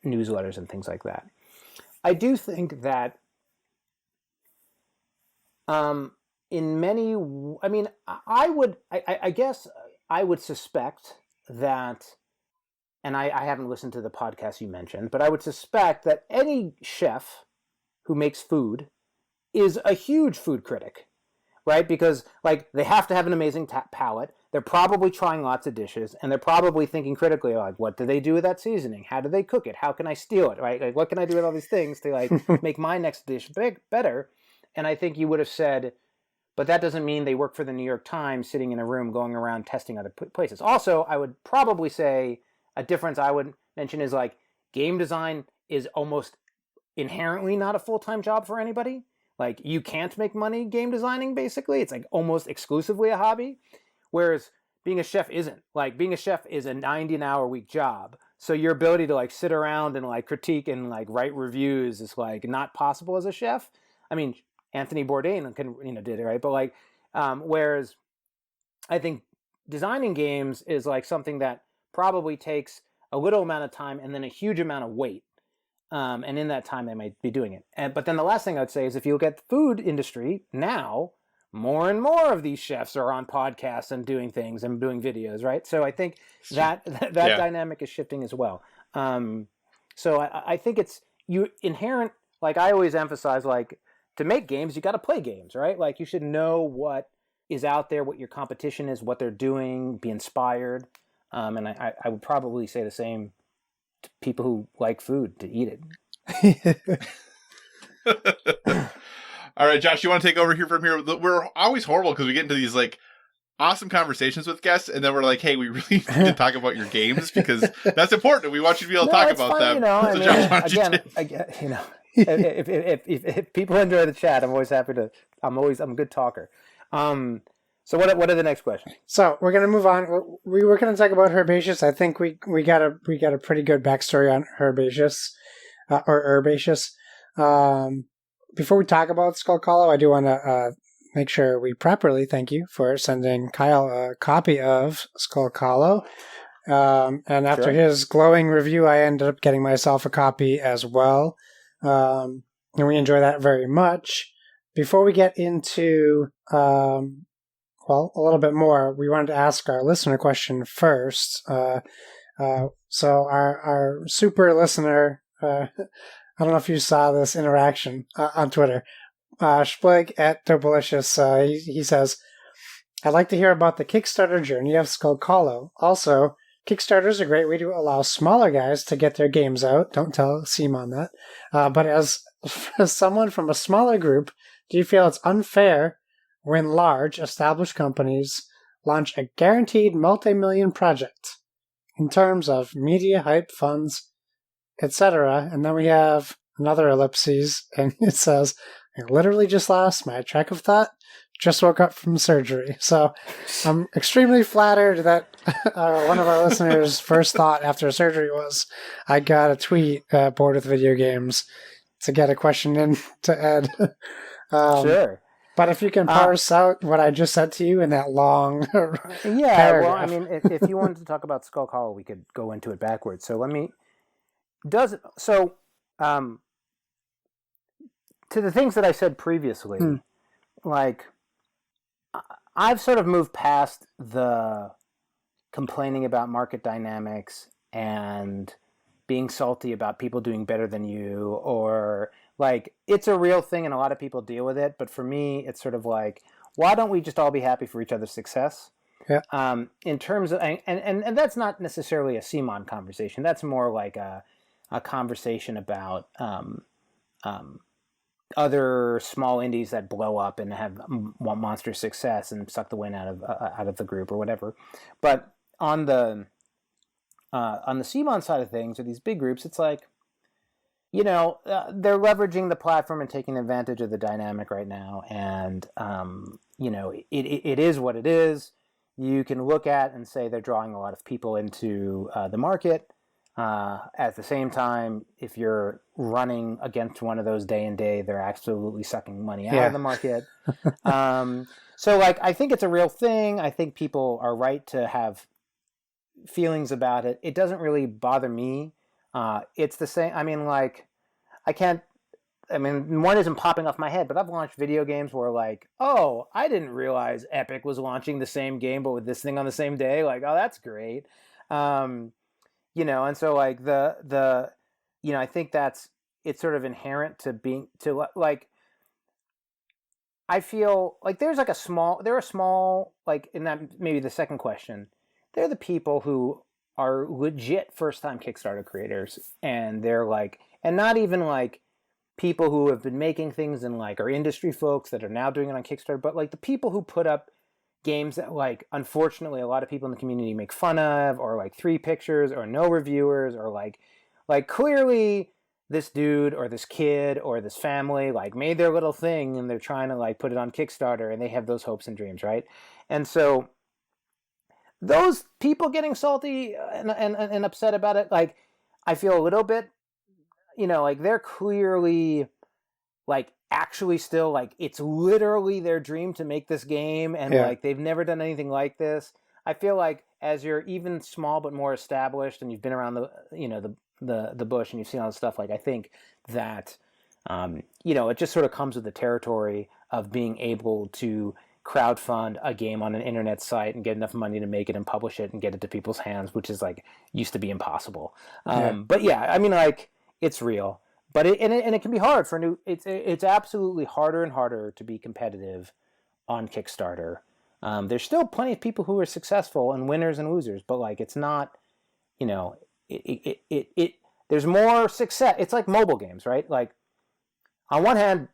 newsletters and things like that. I do think that in many, I guess I would suspect that, and I haven't listened to the podcast you mentioned, but I would suspect that any chef who makes food is a huge food critic, right? Because they have to have an amazing palate. They're probably trying lots of dishes, and they're probably thinking critically, what do they do with that seasoning? How do they cook it? How can I steal it, right? What can I do with all these things to make my next dish better? And I think you would have said, but that doesn't mean they work for the New York Times sitting in a room going around testing other places. Also, I would probably say a difference I would mention is game design is almost inherently not a full-time job for anybody. You can't make money game designing, basically. It's almost exclusively a hobby. Whereas being a chef isn't. Being a chef is a 90-hour-week job. So your ability to sit around and critique and write reviews is not possible as a chef. I mean, Anthony Bourdain did it, right? But whereas I think designing games is something that probably takes a little amount of time and then a huge amount of weight. And in that time, they might be doing it. But then the last thing I'd say is if you look at the food industry now, more and more of these chefs are on podcasts and doing things and doing videos, right? So I think that dynamic is shifting as well. So I think it's inherent. I always emphasize, to make games, you got to play games, right? You should know what is out there, what your competition is, what they're doing, be inspired. And I would probably say the same to people who like food, to eat it. All right, Josh, you want to take over here from here? We're always horrible because we get into these awesome conversations with guests, and then we're like, hey, we really need to talk about your games because that's important. We want you to be able to talk about them. If people enjoy the chat, I'm always happy to. I'm a good talker. So what are the next questions? So we're gonna move on. We were gonna talk about Herbaceous. I think we got a pretty good backstory on Herbaceous or Herbaceous. Before we talk about Skulk Hollow, I do want to make sure we properly thank you for sending Kyle a copy of Skulk Hollow. And after his glowing review, I ended up getting myself a copy as well. And we enjoy that very much. Before we get into a little bit more, we wanted to ask our listener question first. So our super listener, I don't know if you saw this interaction on Twitter. Splig at Dobalicious, he says, I'd like to hear about the Kickstarter journey of Skulk Hollow. Also, Kickstarter is a great way to allow smaller guys to get their games out. Don't tell Simon that. But as someone from a smaller group, do you feel it's unfair when large, established companies launch a guaranteed multi-million project in terms of media hype, funds, etc.? And then we have another ellipses, and it says, I literally just lost my track of thought. Just woke up from surgery. So I'm extremely flattered that one of our listeners' first thought after surgery was, I got a tweet, bored with video games, to get a question in to Ed. Sure. But if you can parse out what I just said to you in that long paragraph. Well, I mean, if you wanted to talk about Skulk Hollow, we could go into it backwards. So to the things that I said previously, like, I've sort of moved past the complaining about market dynamics and being salty about people doing better than you, or like, it's a real thing and a lot of people deal with it. But for me, it's sort of like, why don't we just all be happy for each other's success? Yeah. In terms of, and that's not necessarily a CMON conversation. That's more like a conversation about other small indies that blow up and have monster success and suck the wind out of the group or whatever. But on the CMON side of things, or these big groups, it's like, they're leveraging the platform and taking advantage of the dynamic right now. And, it is what it is. You can look at and say they're drawing a lot of people into the market. At the same time, if you're running against one of those day and day, they're absolutely sucking money out of the market. So, like, I think it's a real thing. I think people are right to have feelings about it. It doesn't really bother me. It's the same. I mean, like, one isn't popping off my head, but I've launched video games where, like, oh, I didn't realize Epic was launching the same game, but with this thing on the same day. Like, oh, that's great. And so, like, I think it's sort of inherent to like, I feel like there are small, like, in that, maybe the second question, they're the people who are legit first-time Kickstarter creators, and they're like, and not even like people who have been making things and like are industry folks that are now doing it on Kickstarter, but like the people who put up games that, like, unfortunately a lot of people in the community make fun of, or like 3 pictures or no reviewers, or like clearly this dude or this kid or this family like made their little thing and they're trying to like put it on Kickstarter, and they have those hopes and dreams, right? And so those people getting salty and upset about it, like, I feel a little bit, like, they're clearly, like, actually still, like, it's literally their dream to make this game, and like, they've never done anything like this. I feel like as you're even small but more established, and you've been around the bush, and you've seen all this stuff, like, I think that it just sort of comes with the territory of being able to crowdfund a game on an internet site and get enough money to make it and publish it and get it to people's hands, which is, like, used to be impossible. But yeah, I mean, like, it's real, but it can be hard for it's absolutely harder and harder to be competitive on Kickstarter. There's still plenty of people who are successful and winners and losers, but, like, it's not, there's more success. It's like mobile games, right? Like, on one hand,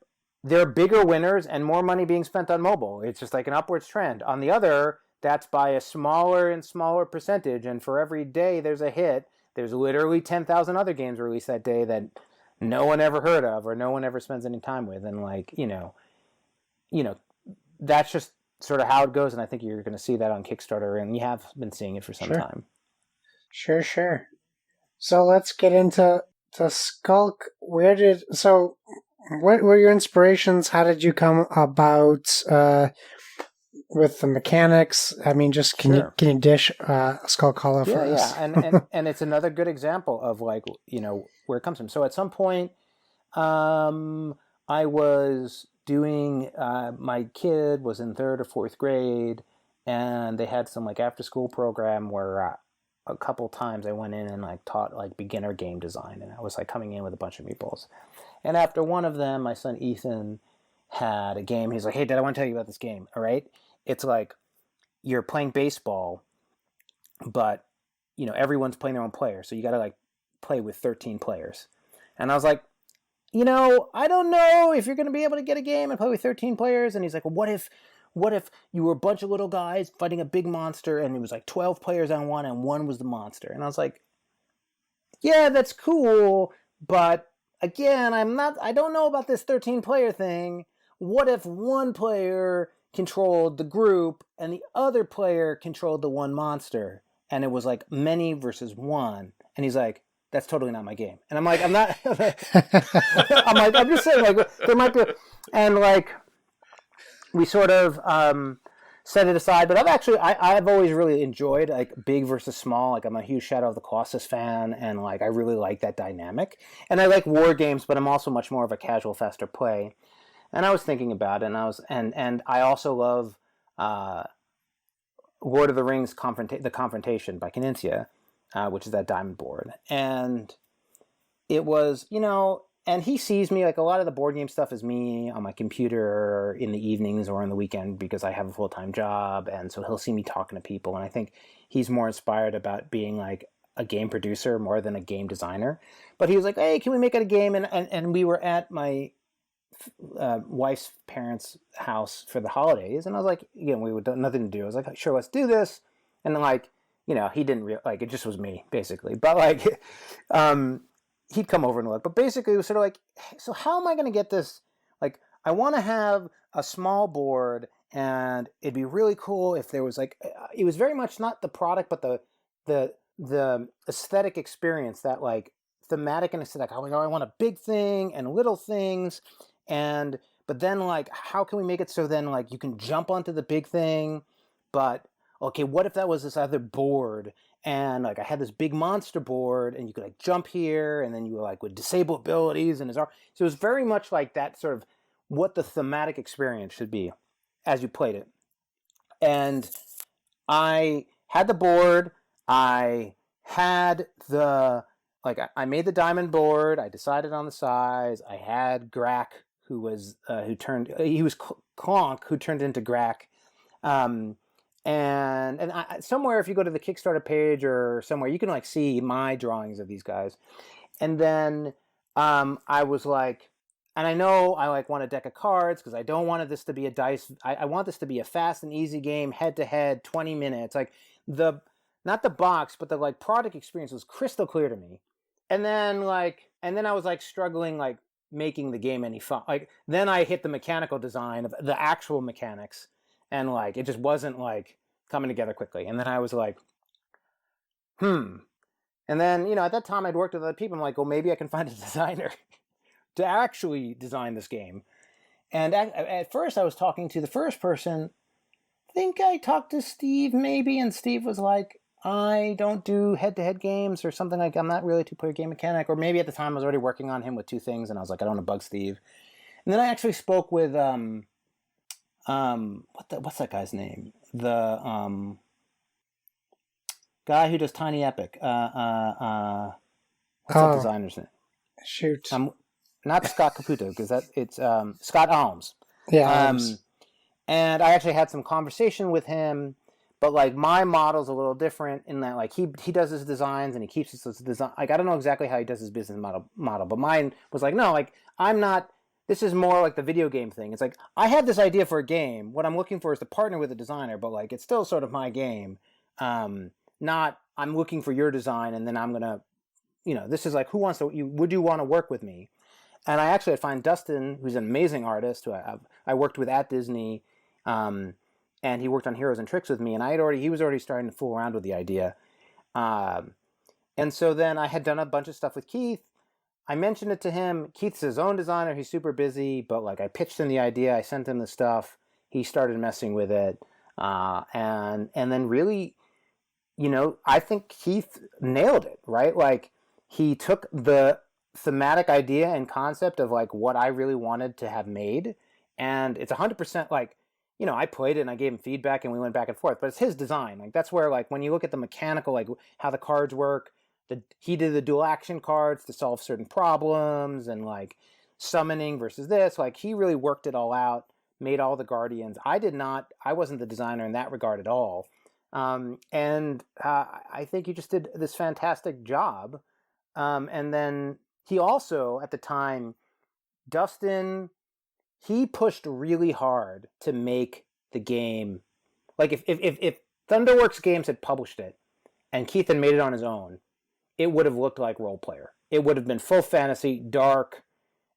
there are bigger winners and more money being spent on mobile. It's just like an upwards trend. On the other, that's by a smaller and smaller percentage, and for every day there's a hit, there's literally 10,000 other games released that day that no one ever heard of or no one ever spends any time with. And, like, that's just sort of how it goes, and I think you're going to see that on Kickstarter, and you have been seeing it for some time. Sure. So let's get into Skulk. What were your inspirations? How did you come about with the mechanics? I mean, just can you dish Skulk Hollow for us? Yeah, and it's another good example of, like, where it comes from. So at some point, I was doing, my kid was in 3rd or 4th grade, and they had some, like, after school program where a couple times I went in and, like, taught, like, beginner game design, and I was, like, coming in with a bunch of meeples. And after one of them, my son Ethan had a game. He's like, "Hey, Dad, I want to tell you about this game, all right? It's like you're playing baseball, but, everyone's playing their own player, so you got to, like, play with 13 players." And I was like, I don't know if you're going to be able to get a game and play with 13 players. And he's like, "Well, what if you were a bunch of little guys fighting a big monster, and it was like 12 players on one, and one was the monster?" And I was like, "Yeah, that's cool, but again, I don't know about this 13-player thing. What if one player controlled the group and the other player controlled the one monster? And it was like many versus one. And he's like, that's totally not my game. And I'm like, I'm not, I'm just saying, like, there might be, and like, we sort of set it aside. But I've always really enjoyed like big versus small. Like, I'm a huge Shadow of the Colossus fan, and like I really like that dynamic. And I like war games, but I'm also much more of a casual, faster play. And I was thinking about it, and I also love Lord of the Rings The Confrontation by Knizia, which is that diamond board. And it was, and he sees me, like a lot of the board game stuff is me on my computer in the evenings or on the weekend because I have a full-time job. And so he'll see me talking to people. And I think he's more inspired about being like a game producer more than a game designer. But he was like, hey, can we make it a game? And we were at my wife's parents' house for the holidays. And I was like, we would nothing to do. I was like, sure, let's do this. And then like, he didn't like, it just was me basically. But like, he'd come over and look, but basically it was sort of like, so how am I going to get this? Like, I want to have a small board, and it'd be really cool if there was like, it was very much not the product, but the aesthetic experience, that like thematic and aesthetic. I want a big thing and little things. But then like, how can we make it so then like you can jump onto the big thing, but okay, what if that was this other board? And like I had this big monster board, and you could like jump here, and then you like would disable abilities and his arm. So it was very much like that sort of what the thematic experience should be as you played it. And I had the board. I had I made the diamond board. I decided on the size. I had Grack, who was Clonk, who turned into Grack. And somewhere, if you go to the Kickstarter page or somewhere, you can like see my drawings of these guys. And then I was like, and I know I like want a deck of cards because I don't want this to be a dice. I want this to be a fast and easy game, head to head, 20 minutes. Like not the box, but the like product experience was crystal clear to me. And then I was like struggling like making the game any fun. Like then I hit the mechanical design of the actual mechanics. And like, it just wasn't like coming together quickly. And then I was like, And then, at that time I'd worked with other people. I'm like, well, maybe I can find a designer to actually design this game. And at first I was talking to the first person. I think I talked to Steve maybe. And Steve was like, I don't do head-to-head games or something. Like, I'm not really a two-player game mechanic. Or maybe at the time I was already working on him with two things. And I was like, I don't want to bug Steve. And then I actually spoke with, what's that guy's name? The guy who does Tiny Epic. What's that designer's name? Shoot. Not Scott Caputo, because it's Scott Alms. Yeah. And I actually had some conversation with him, but like my model's a little different in that like he does his designs and he keeps his design. Like I don't know exactly how he does his business model, but mine was like, no, like I'm not. This is more like the video game thing. It's like, I had this idea for a game. What I'm looking for is to partner with a designer, but like, it's still sort of my game. Not, I'm looking for your design and then I'm going to, this is like, would you want to work with me? And I actually find Dustin, who's an amazing artist, who I worked with at Disney, and he worked on Heroes and Tricks with me, and he was already starting to fool around with the idea. And so then I had done a bunch of stuff with Keith. I mentioned it to him. Keith's his own designer. He's super busy, but like I pitched him the idea. I sent him the stuff. He started messing with it. And then really, I think Keith nailed it, right? Like he took the thematic idea and concept of like what I really wanted to have made. And it's 100% like, I played it and I gave him feedback and we went back and forth, but it's his design. Like that's where like, when you look at the mechanical, like how the cards work, he did the dual action cards to solve certain problems and like summoning versus this. Like he really worked it all out, made all the guardians. I wasn't the designer in that regard at all. And I think he just did this fantastic job. And then he also, at the time, Dustin, he pushed really hard to make the game. Like if Thunderworks Games had published it and Keith had made it on his own, it would have looked like Role Player. It would have been full fantasy, dark,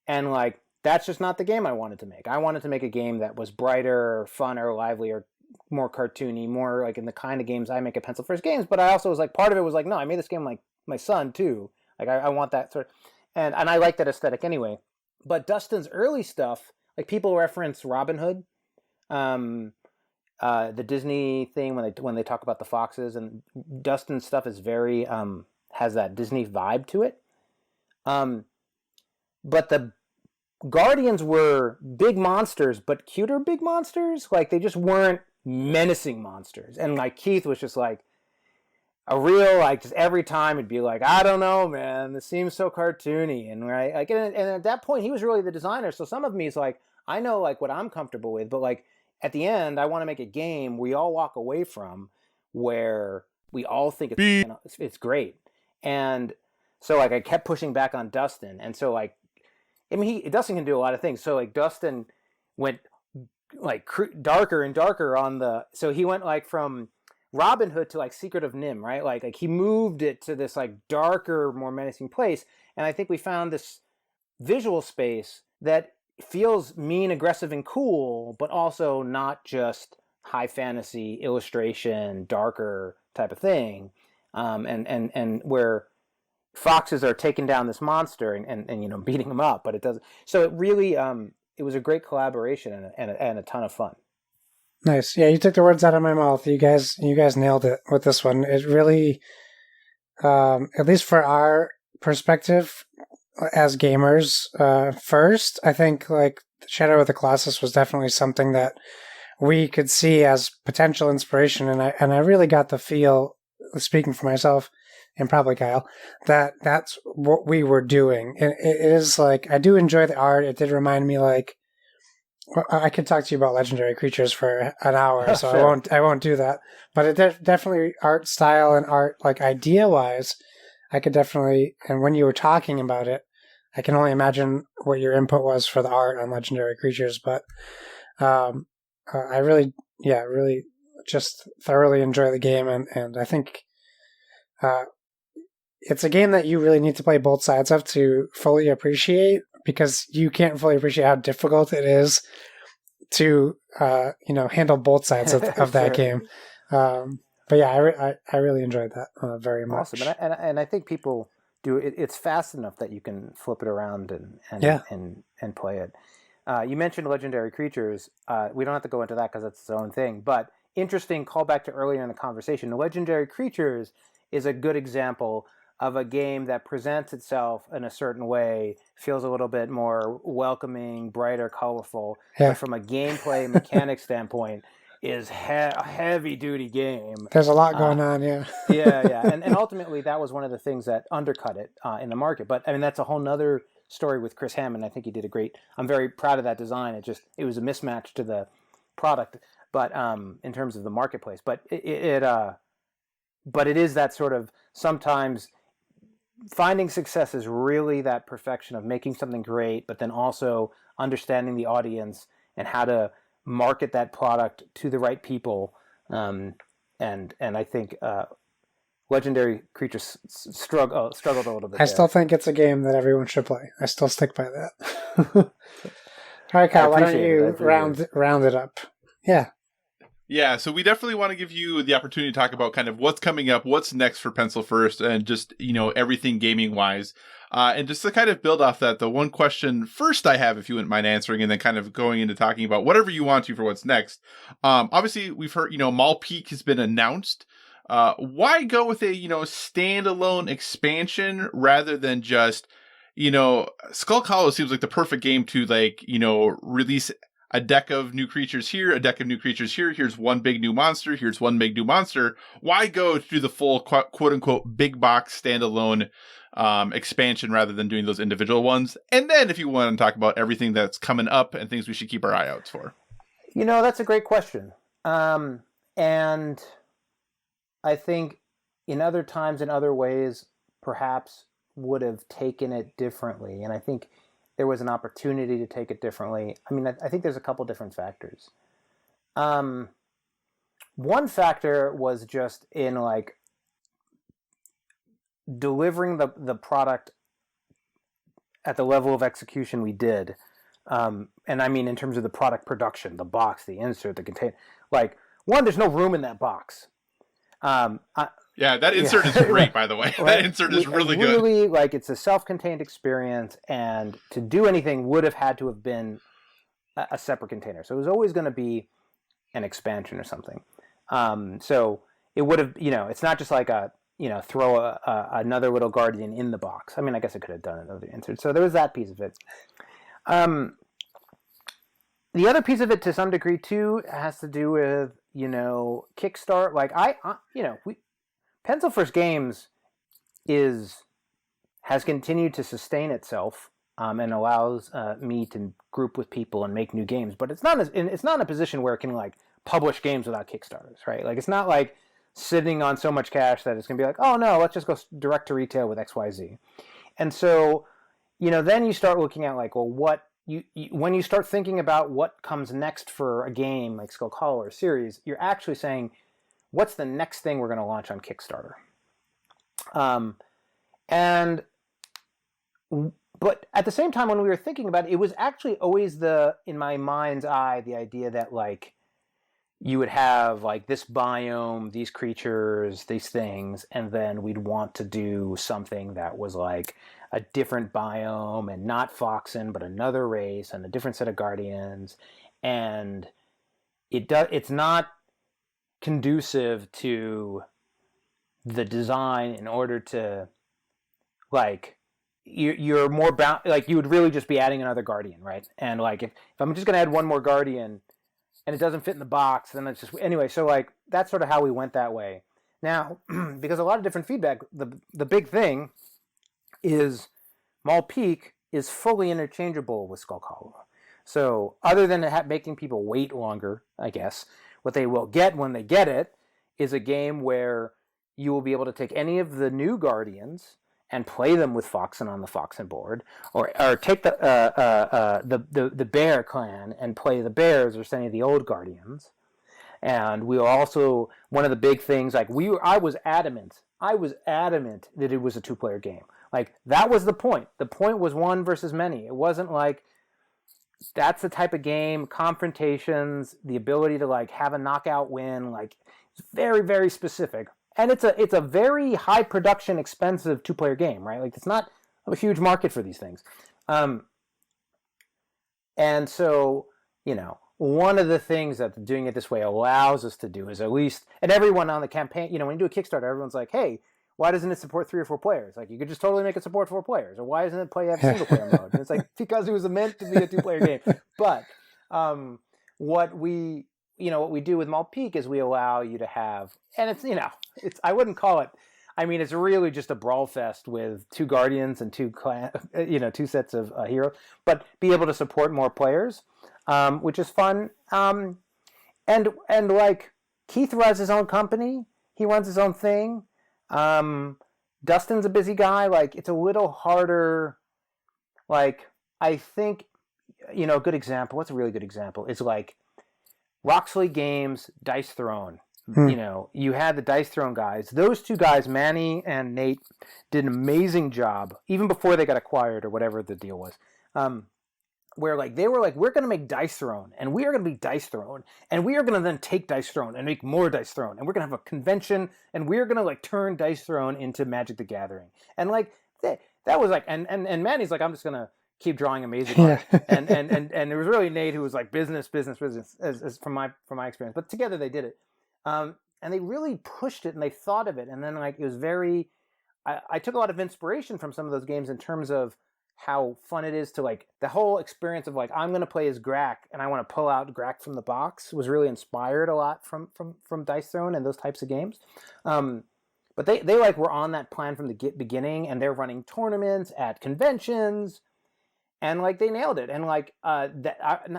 and like that's just not the game I wanted to make. I wanted to make a game that was brighter, funner, livelier, more cartoony, more like in the kind of games I make at Pencil First Games. But I also was like, part of it was like, no, I made this game like my son too. Like I want that sort of, and I like that aesthetic anyway. But Dustin's early stuff, like people reference Robin Hood, the Disney thing when they talk about the foxes, and Dustin's stuff is very has that Disney vibe to it. But the Guardians were big monsters, but cuter big monsters. Like they just weren't menacing monsters. And like Keith was just like a real, like just every time it'd be like, I don't know, man, this seems so cartoony. And right, like, and at that point he was really the designer. So some of me is like, I know like what I'm comfortable with, but like at the end, I want to make a game we all walk away from where we all think it's great. And so like I kept pushing back on Dustin, and so like, I mean, Dustin can do a lot of things. So like Dustin went like darker and darker on the. So he went like from Robin Hood to like Secret of Nim, right? Like he moved it to this like darker, more menacing place. And I think we found this visual space that feels mean, aggressive, and cool, but also not just high fantasy illustration, darker type of thing. And where foxes are taking down this monster and you know beating him up, but it doesn't. So it really it was a great collaboration and a ton of fun. Nice. Yeah, you took the words out of my mouth. You guys nailed it with this one. It really, at least for our perspective as gamers, first, I think like Shadow of the Colossus was definitely something that we could see as potential inspiration, and I really got the feel, speaking for myself, and probably Kyle, that's what we were doing. And it is like, I do enjoy the art. It did remind me like, I could talk to you about legendary creatures for an hour, so sure. I won't do that. But it definitely art style and art, like idea wise, I could definitely, and when you were talking about it, I can only imagine what your input was for the art on legendary creatures. But I really just thoroughly enjoy the game, and I think it's a game that you really need to play both sides of to fully appreciate, because you can't fully appreciate how difficult it is to handle both sides of that sure. game. But yeah, I really enjoyed that very much. Awesome, and I think people do it. It's fast enough that you can flip it around and play it. You mentioned legendary creatures. We don't have to go into that because that's its own thing. But interesting callback to earlier in the conversation. The legendary creatures is a good example of a game that presents itself in a certain way, feels a little bit more welcoming, brighter, colorful, but from a gameplay mechanic standpoint, is a heavy-duty game. There's a lot going on, yeah. yeah. And ultimately, that was one of the things that undercut it in the market. But, I mean, that's a whole nother story with Chris Hammond. I think he did a great... I'm very proud of that design. It was a mismatch to the product, but in terms of the marketplace. But but it is that sort of sometimes... Finding success is really that perfection of making something great, but then also understanding the audience and how to market that product to the right people. And I think Legendary Creatures struggled a little bit. I still think it's a game that everyone should play. I still stick by that. All right, Kyle, why don't you round it up? Yeah. Yeah, so we definitely want to give you the opportunity to talk about kind of what's coming up, what's next for Pencil First, and just, everything gaming-wise. And just to kind of build off that, the one question first I have, if you wouldn't mind answering, and then kind of going into talking about whatever you want to for what's next. Obviously, we've heard, Mall Peak has been announced. Why go with a, standalone expansion rather than just, Skulk Hollow seems like the perfect game to, release a deck of new creatures here, a deck of new creatures here. Here's one big new monster. Here's one big new monster. Why go through the full quote unquote big box standalone expansion rather than doing those individual ones? And then if you want to talk about everything that's coming up and things we should keep our eye out for. That's a great question. And I think in other times, in other ways, perhaps would have taken it differently. And I think there was an opportunity to take it differently. I mean, I think there's a couple different factors. One factor was just in delivering the product at the level of execution we did, and I mean in terms of the product production, the box, the insert, the container. Like, one, there's no room in that box. Yeah, that insert is great, by the way. That insert is really good. Really, like, it's a self-contained experience, and to do anything would have had to have been a separate container. So it was always going to be an expansion or something. So it would have, it's not just like throw another little Guardian in the box. I mean, I guess I could have done another insert. So there was that piece of it. The other piece of it, to some degree, too, has to do with, Kickstart. Like, Pencil First Games has continued to sustain itself, and allows me to group with people and make new games. But it's not in a position where it can, like, publish games without Kickstarters, right? Like, it's not like sitting on so much cash that it's going to be like, oh no, let's just go direct to retail with XYZ. And so, then you start looking at, like, well, what when you start thinking about what comes next for a game like Skulk or a series, you're actually saying, what's the next thing we're going to launch on Kickstarter? But at the same time, when we were thinking about it, it was actually always in my mind's eye, the idea that, like, you would have, like, this biome, these creatures, these things, and then we'd want to do something that was like a different biome and not Foxen, but another race and a different set of Guardians. And it's not conducive to the design in order to, like, you're more bound, like, you would really just be adding another Guardian, right? And, like, if I'm just going to add one more Guardian and it doesn't fit in the box, then it's just, anyway, so, like, that's sort of how we went that way. Now, because a lot of different feedback, the big thing is Maul Peak is fully interchangeable with Skulk Hollow. So other than making people wait longer, I guess, what they will get when they get it is a game where you will be able to take any of the new Guardians and play them with Foxen on the Foxen board, or take the Bear clan and play the Bears or any of the old Guardians. And we also, one of the big things, like, I was adamant that it was a 2-player game. Like, that was the point. The point was one versus many. It wasn't like, that's the type of game, confrontations, the ability to, like, have a knockout win, like, it's very, very specific. And it's a very high production, expensive 2-player game, right? Like, it's not a huge market for these things. And so, one of the things that doing it this way allows us to do is, at least, and everyone on the campaign, when you do a Kickstarter, everyone's like, hey, why doesn't it support 3 or 4 players? Like, you could just totally make it support 4 players. Or why doesn't it have single-player mode? And it's like, because it was meant to be a 2-player game. But what we do with Maul Peak is we allow you to have, and it's I wouldn't call it, I mean, it's really just a brawl fest with 2 Guardians and 2 sets of heroes, but be able to support more players, which is fun. And like, Keith runs his own company. He runs his own thing. Dustin's a busy guy. Like, it's a little harder. Like, I think, a good example, what's a really good example? It's like Roxley Games, Dice Throne. You had the Dice Throne guys. Those 2 guys, Manny and Nate, did an amazing job, even before they got acquired or whatever the deal was. Where, like, they were like, we're going to make Dice Throne, and we are going to be Dice Throne, and we are going to then take Dice Throne and make more Dice Throne, and we're going to have a convention, and we're going to, like, turn Dice Throne into Magic the Gathering. And, like, that was like, and Manny's like, I'm just going to keep drawing amazing art. and it was really Nate who was like, business, as from my experience. But together they did it. And they really pushed it, and they thought of it. And then, like, it was very, I took a lot of inspiration from some of those games in terms of how fun it is to, like, the whole experience of, like, I'm going to play as Grak and I want to pull out Grak from the box was really inspired a lot from Dice Throne and those types of games. But they like were on that plan from the beginning, and they're running tournaments at conventions, and, like, they nailed it. And, like,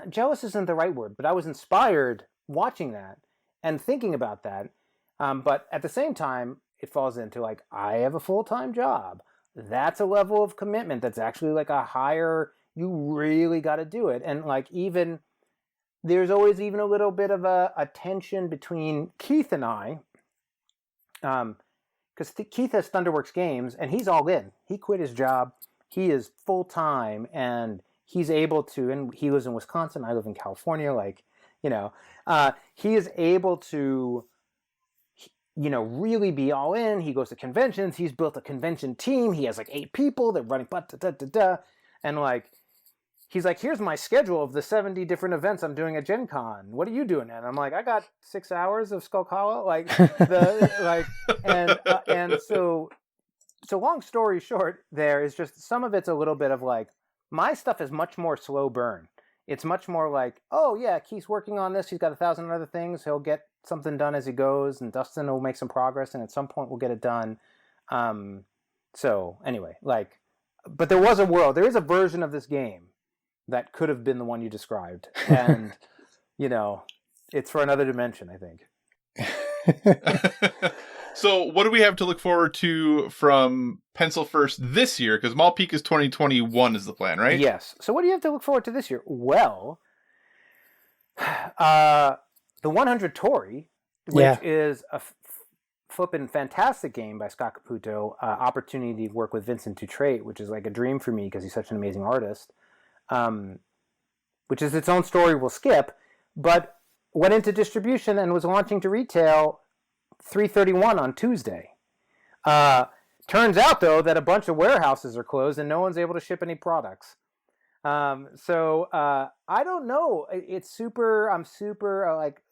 jealous isn't the right word, but I was inspired watching that and thinking about that. But at the same time, it falls into, like, I have a full-time job. That's a level of commitment that's actually, like, a higher, you really got to do it. And, like, even there's always even a little bit of a tension between Keith and I, because because Keith has Thunderworks Games, and he's all in. He quit his job. He is full time, and he's able to. And he lives in Wisconsin. I live in California. Like, he is able to, really be all in. He goes to conventions. He's built a convention team. He has like 8 people. They're running, and like, he's like, here's my schedule of the 70 different events I'm doing at Gen Con. What are you doing? And I'm like, I got 6 hours of Skulk Hollow. So long story short, there is just some of it's a little bit of like, my stuff is much more slow burn. It's much more like, oh yeah, Keith's working on this. He's got 1,000 other things. He'll get something done as he goes, and Dustin will make some progress, and at some point we'll get it done. So anyway, like, but there is a version of this game that could have been the one you described, and it's for another dimension, I think. So what do we have to look forward to from Pencil First this year? Because Mall Peak is 2021 is the plan, right? Yes. So what do you have to look forward to this year? Well, the 100 Tori, which is a flippin' fantastic game by Scott Caputo, opportunity to work with Vincent Dutrait, which is like a dream for me because he's such an amazing artist, which is its own story we'll skip, but went into distribution and was launching to retail 3/31 on Tuesday. Turns out, though, that a bunch of warehouses are closed and no one's able to ship any products. So I don't know. I'm super like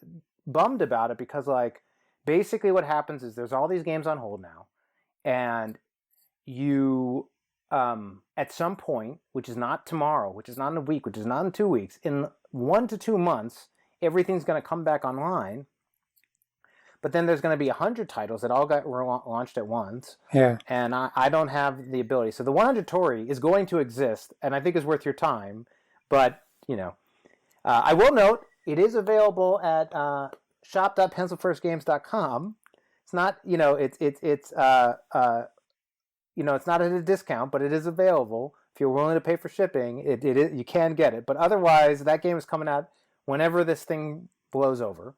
bummed about it because like basically what happens is there's all these games on hold now, and you at some point, which is not tomorrow, which is not in a week, which is not in 2 weeks, in 1 to 2 months, everything's going to come back online. But then there's going to be 100 titles that all got launched at once. Yeah. And I don't have the ability. So the 100 Tori is going to exist, and I think is worth your time. But, I will note, it is available at shop.pencilfirstgames.com. It's not, it's not at a discount, but it is available. If you're willing to pay for shipping, it is, you can get it. But otherwise, that game is coming out whenever this thing blows over.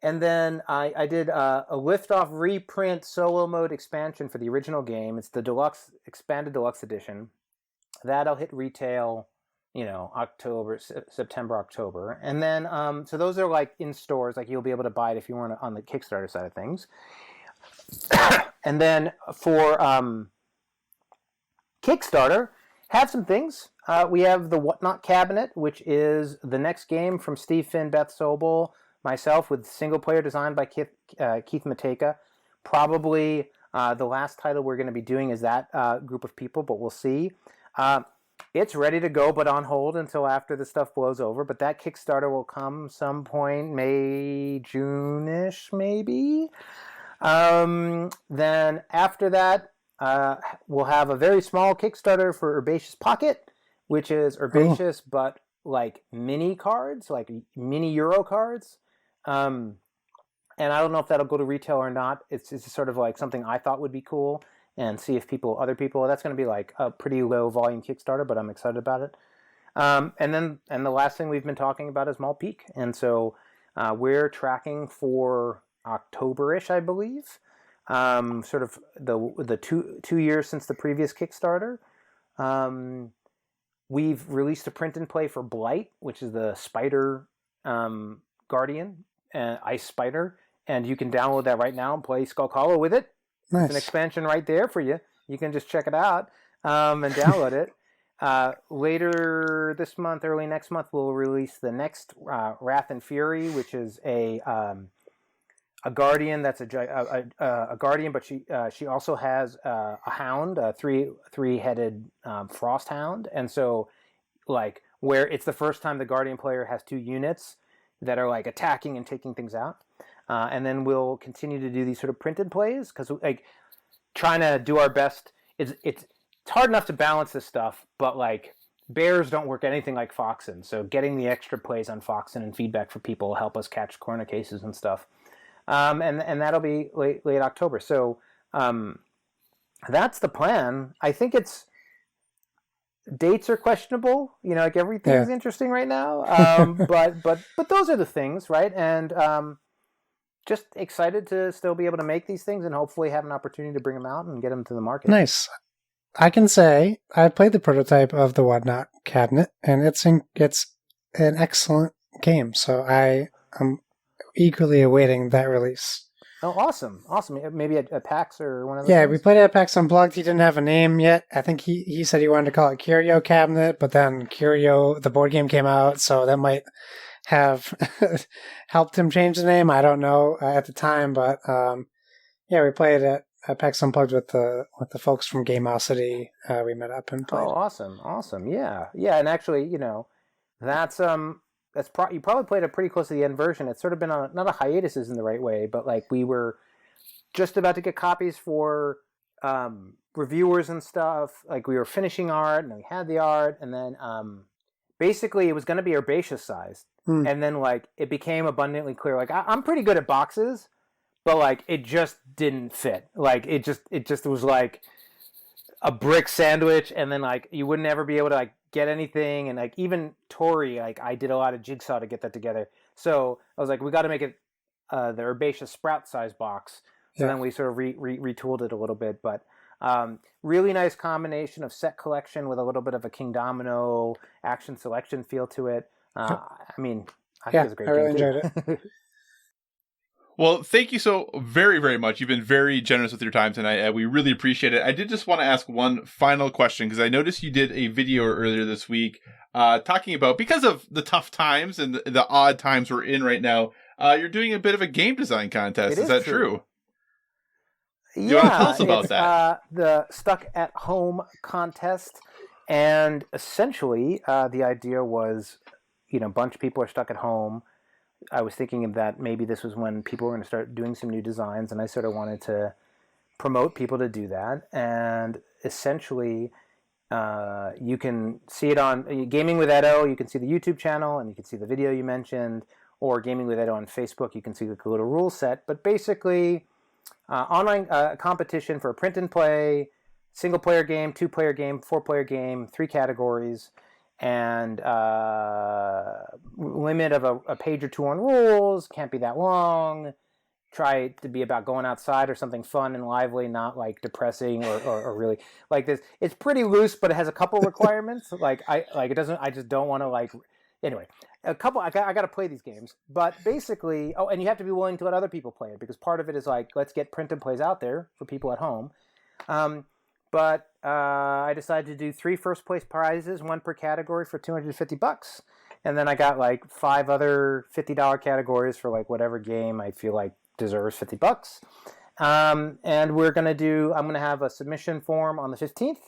And then I did a Liftoff reprint solo mode expansion for the original game. It's the expanded deluxe edition. That'll hit retail, September, October. And then, so those are like in stores, like you'll be able to buy it if you want on the Kickstarter side of things. And then for Kickstarter, have some things. We have the Whatnot Cabinet, which is the next game from Steve Finn, Beth Sobel, myself, with single player design by Keith Mateka. Probably the last title we're going to be doing is that group of people, but we'll see. It's ready to go, but on hold until after the stuff blows over. But that Kickstarter will come some point, May, June-ish, maybe. Then after that, we'll have a very small Kickstarter for Herbaceous Pocket, which is Herbaceous, but like mini cards, like mini Euro cards. And I don't know if that'll go to retail or not. It's just sort of like something I thought would be cool, and see if other people, that's going to be like a pretty low volume Kickstarter, but I'm excited about it. And the last thing we've been talking about is Mall Peak. And so, we're tracking for October-ish, I believe. Sort of the 2 years since the previous Kickstarter. We've released a print and play for Blight, which is the spider guardian, ice spider, and you can download that right now and play Skulk Hollow with it. Nice. It's an expansion right there for you. You can just check it out and download it. Later this month, early next month, we'll release the next Wrath and Fury, which is a guardian. That's a guardian, but she also has a hound, a three-headed frost hound, and so like where it's the first time the guardian player has 2 units that are like attacking and taking things out. And then we'll continue to do these sort of printed plays because like trying to do our best. It's hard enough to balance this stuff, but like bears don't work anything like Foxen. So getting the extra plays on Foxen and feedback for people will help us catch corner cases and stuff. And that'll be late October. So that's the plan. I think dates are questionable. Like everything's interesting right now. But those are the things, right? And just excited to still be able to make these things and hopefully have an opportunity to bring them out and get them to the market. Nice. I can say I played the prototype of the Whatnot cabinet, and it's an excellent game. So I am eagerly awaiting that release. Oh, awesome. Maybe at PAX or one of those Yeah, things? we played it at PAX Unplugged. He didn't have a name yet. I think he said he wanted to call it Curio Cabinet, but then Curio, the board game, came out, so that might have helped him change the name. I don't know at the time, but yeah, we played it at PAX Unplugged with the folks from Gameosity. We met up and played. Oh, awesome. Yeah, and actually, that's you probably played it pretty close to the end version. It's sort of been on not a hiatus isn't the right way, but like we were just about to get copies for reviewers and stuff. Like we were finishing art, and we had the art, and then basically it was going to be herbaceous sized, and then like it became abundantly clear. Like I'm pretty good at boxes, but like it just didn't fit. Like it just was like a brick sandwich, and then like you wouldn't ever be able to like get anything, and like even Tori, like I did a lot of jigsaw to get that together. So I was like, we got to make it the herbaceous sprout size box. So then we sort of retooled it a little bit, but really nice combination of set collection with a little bit of a King Domino action selection feel to it. I mean, I think it's a great game. I really enjoyed it. Well, thank you so very, very much. You've been very generous with your time tonight. We really appreciate it. I did just want to ask one final question, because I noticed you did a video earlier this week talking about, because of the tough times and the odd times we're in right now, you're doing a bit of a game design contest. Is that true? Yeah, you want to tell us about that? The Stuck at Home contest. And essentially, the idea was, a bunch of people are stuck at home. I was thinking that maybe this was when people were going to start doing some new designs, and I sort of wanted to promote people to do that. And essentially, you can see it on Gaming with Edo. You can see the YouTube channel, and you can see the video you mentioned, or Gaming with Edo on Facebook. You can see the little rule set. But basically, online competition for a print and play, single-player game, two-player game, four-player game, 3 categories, and limit of a page or 2 on rules. Can't be that long. Try to be about going outside or something fun and lively, not like depressing or really like this. It's pretty loose, but it has a couple requirements. I just don't want to like. Anyway, a couple. I got to play these games, but basically, and you have to be willing to let other people play it, because part of it is like, let's get print and plays out there for people at home. But I decided to do 3 first place prizes, 1 per category for $250, and then I got like 5 other $50 categories for like whatever game I feel like deserves $50. And I'm gonna have a submission form on the 15th,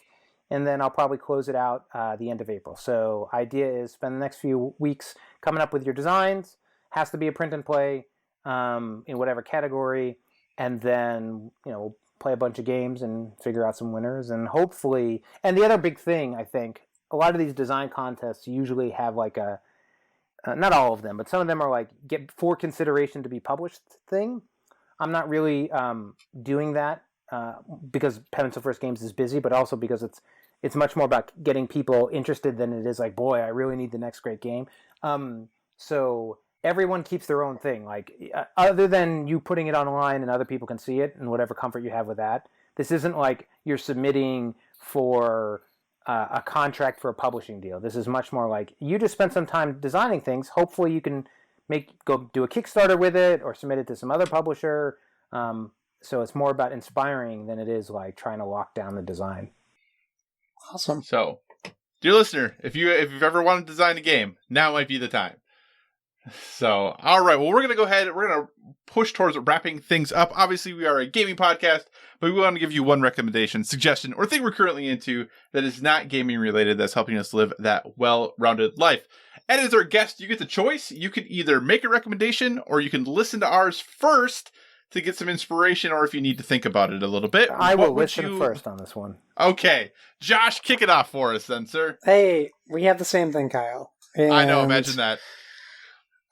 and then I'll probably close it out the end of April. So idea is spend the next few weeks coming up with your designs. Has to be a print and play in whatever category, and then we'll play a bunch of games and figure out some winners, and hopefully. And the other big thing, I think, a lot of these design contests usually have like a not all of them, but some of them are like get for consideration to be published thing. I'm not really doing that because Pencil First Games is busy, but also because it's much more about getting people interested than it is like, boy, I really need the next great game. So everyone keeps their own thing. Like other than you putting it online and other people can see it and whatever comfort you have with that. This isn't like you're submitting for a contract for a publishing deal. This is much more like you just spent some time designing things. Hopefully you can go do a Kickstarter with it or submit it to some other publisher. So it's more about inspiring than it is like trying to lock down the design. Awesome. So, dear listener, if you've ever wanted to design a game, now might be the time. So, all right. Well, we're going to go ahead. We're going to push towards wrapping things up. Obviously, we are a gaming podcast, but we want to give you one recommendation, suggestion, or thing we're currently into that is not gaming related that's helping us live that well-rounded life. And as our guest, you get the choice. You can either make a recommendation or you can listen to ours first to get some inspiration, or if you need to think about it a little bit. I will listen first on this one. Okay. Josh, kick it off for us then, sir. Hey, we have the same thing, Kyle. And I know, imagine that.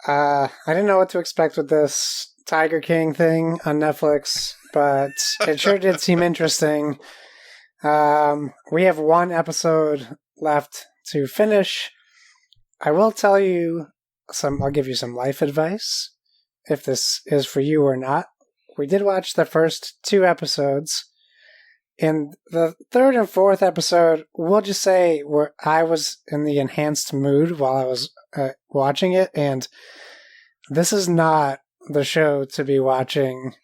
I didn't know what to expect with this Tiger King thing on Netflix, but it sure did seem interesting. We have 1 episode left to finish. I will tell you I'll give you some life advice. if this is for you or not. We did watch the first 2 episodes. In the 3rd and 4th episode, we'll just say where I was in the enhanced mood while I was watching it, and this is not the show to be watching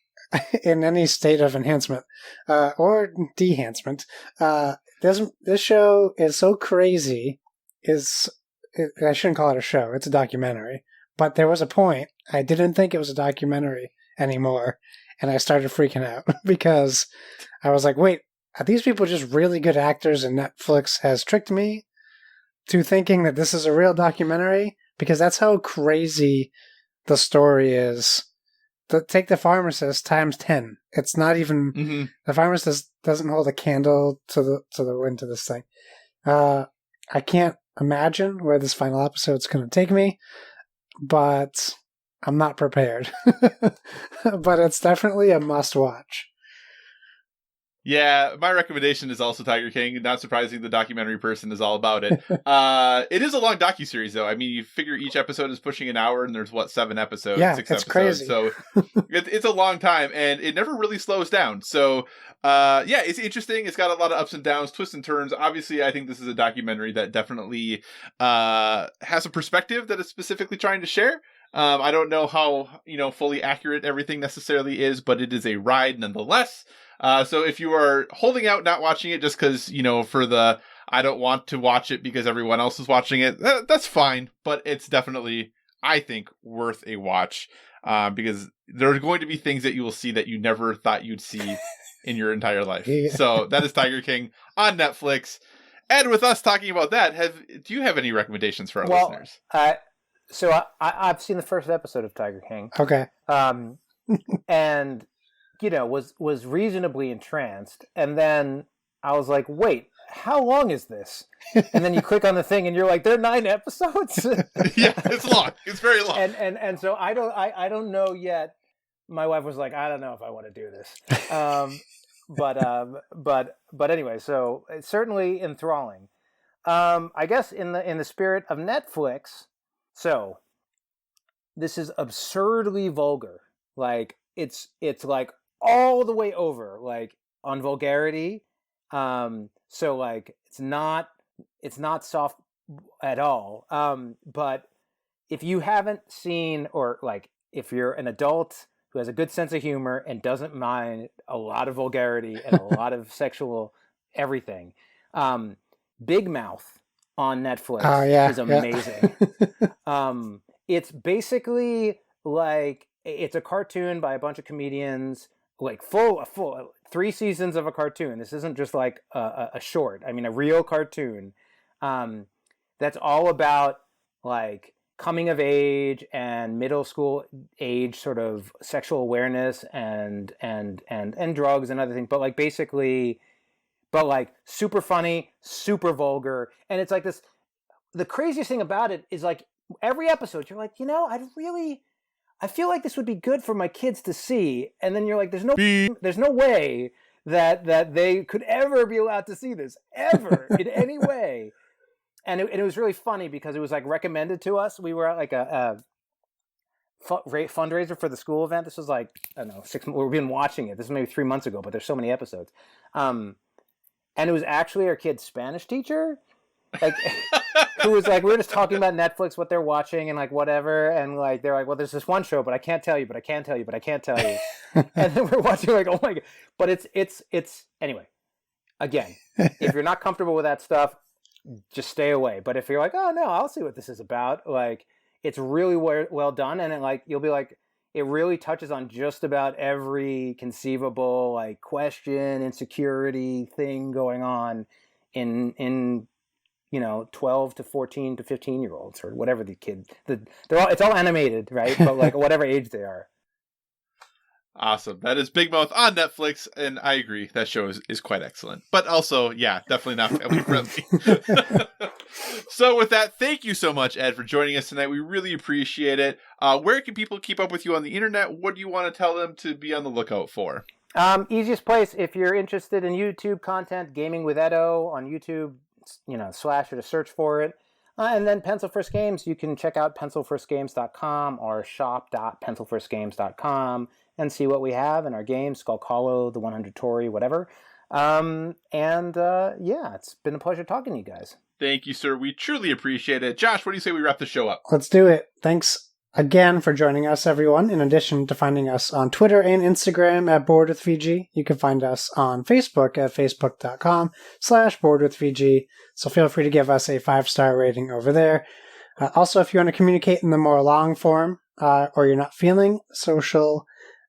in any state of enhancement or dehancement. This show is so crazy. I shouldn't call it a show. It's a documentary. But there was a point I didn't think it was a documentary anymore, and I started freaking out because I was like, wait, are these people just really good actors and Netflix has tricked me to thinking that this is a real documentary? Because that's how crazy the story is. Take the pharmacist times 10. It's not even... The pharmacist doesn't hold a candle to the wind to this thing. I can't imagine where this final episode's going to take me, but I'm not prepared. But it's definitely a must-watch. Yeah, my recommendation is also Tiger King. Not surprising, the documentary person is all about it. It is a long docuseries, though. I mean, you figure each episode is pushing an hour, and there's, 7 episodes? Yeah, 6 it's episodes. crazy. So it's a long time, and it never really slows down. So, yeah, it's interesting. It's got a lot of ups and downs, twists and turns. Obviously, I think this is a documentary that definitely has a perspective that it's specifically trying to share. I don't know how, fully accurate everything necessarily is, but it is a ride nonetheless. So if you are holding out, not watching it just because, for the, I don't want to watch it because everyone else is watching it, that's fine. But it's definitely, I think, worth a watch because there are going to be things that you will see that you never thought you'd see in your entire life. Yeah. So that is Tiger King on Netflix. And with us talking about that, do you have any recommendations for our listeners? So I've seen the first episode of Tiger King. Okay. And was reasonably entranced, and then I was like, wait, how long is this? And then you click on the thing and you're like, there are 9 episodes. Yeah, it's long. It's very long. And so I don't know yet. My wife was like, I don't know if I want to do this. But anyway, so it's certainly enthralling. I guess in the spirit of Netflix, so this is absurdly vulgar. Like it's like all the way over, like on vulgarity. So like it's not soft at all. But if you haven't seen, or like if you're an adult who has a good sense of humor and doesn't mind a lot of vulgarity and a lot of sexual everything, Big Mouth on Netflix is amazing. Yeah. It's basically like, it's a cartoon by a bunch of comedians, like full 3 seasons of a cartoon. This isn't just like a short. I mean, a real cartoon that's all about like coming of age and middle school age sort of sexual awareness and drugs and other things. But like basically, super funny, super vulgar. And it's like this, the craziest thing about it is like every episode you're like, I feel like this would be good for my kids to see. And then you're like, there's no way that they could ever be allowed to see this, ever, in any way. And it was really funny because it was like recommended to us. We were at like a fundraiser for the school event. This was like, I don't know, 6 months. We've been watching it. This was maybe 3 months ago, but there's so many episodes. And it was actually our kid's Spanish teacher. Like, who was like, we were just talking about Netflix, what they're watching and like whatever, and like they're like, well, there's this one show, but I can't tell you, but I can't tell you, but I can't tell you. And then we're watching like, oh my god. But it's anyway, again, if you're not comfortable with that stuff, just stay away. But if you're like, oh no, I'll see what this is about, like it's really well done, and it, like you'll be like, it really touches on just about every conceivable like question, insecurity thing going on in 12 to 14 to 15-year-olds or whatever the kid. It's all animated, right? But like whatever age they are. Awesome. That is Big Mouth on Netflix, and I agree, that show is quite excellent. But also, yeah, definitely not family friendly. So with that, thank you so much, Ed, for joining us tonight. We really appreciate it. Where can people keep up with you on the internet? What do you want to tell them to be on the lookout for? Easiest place, if you're interested in YouTube content, Gaming with Edo on YouTube, slash or to search for it. And then Pencil First Games, you can check out pencilfirstgames.com or shop.pencilfirstgames.com and see what we have in our games, Skulk Hollow, the 100 Tory, whatever. Yeah, it's been a pleasure talking to you guys. Thank you, sir. We truly appreciate it. Josh, what do you say we wrap the show up? Let's do it. Thanks again for joining us, everyone. In addition to finding us on Twitter and Instagram at BoredWithVG, you can find us on Facebook at facebook.com/BoredWithVG. So feel free to give us a 5-star rating over there. Also, if you want to communicate in the more long form, or you're not feeling social,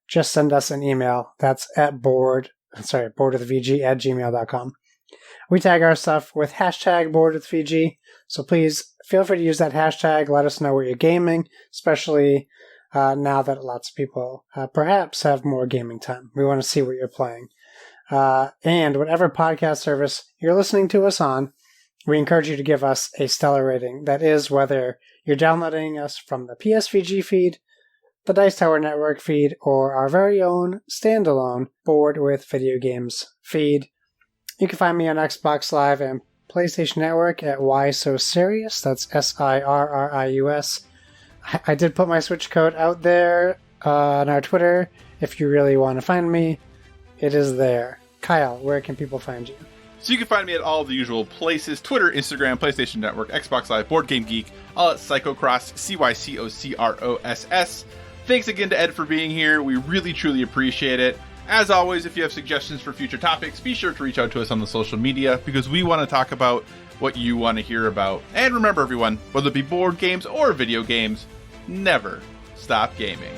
just send us an email. That's at boredwithvg@gmail.com. We tag our stuff with hashtag BoredWithVG, so please feel free to use that hashtag. Let us know what you're gaming, especially now that lots of people perhaps have more gaming time. We want to see what you're playing. And whatever podcast service you're listening to us on, we encourage you to give us a stellar rating. That is, whether you're downloading us from the PSVG feed, the Dice Tower Network feed, or our very own standalone Bored with Video Games feed. You can find me on Xbox Live and PlayStation Network at Why So Serious. That's SIRRIUS. I did put my Switch code out there on our Twitter. If you really want to find me, it is there. Kyle, where can people find you? So you can find me at all the usual places: Twitter, Instagram, PlayStation Network, Xbox Live, Board Game Geek, all at Psychocross, CYCOCROSS. Thanks again to Ed for being here. We really, truly appreciate it. As always, if you have suggestions for future topics, be sure to reach out to us on the social media, because we want to talk about what you want to hear about. And remember, everyone, whether it be board games or video games, never stop gaming.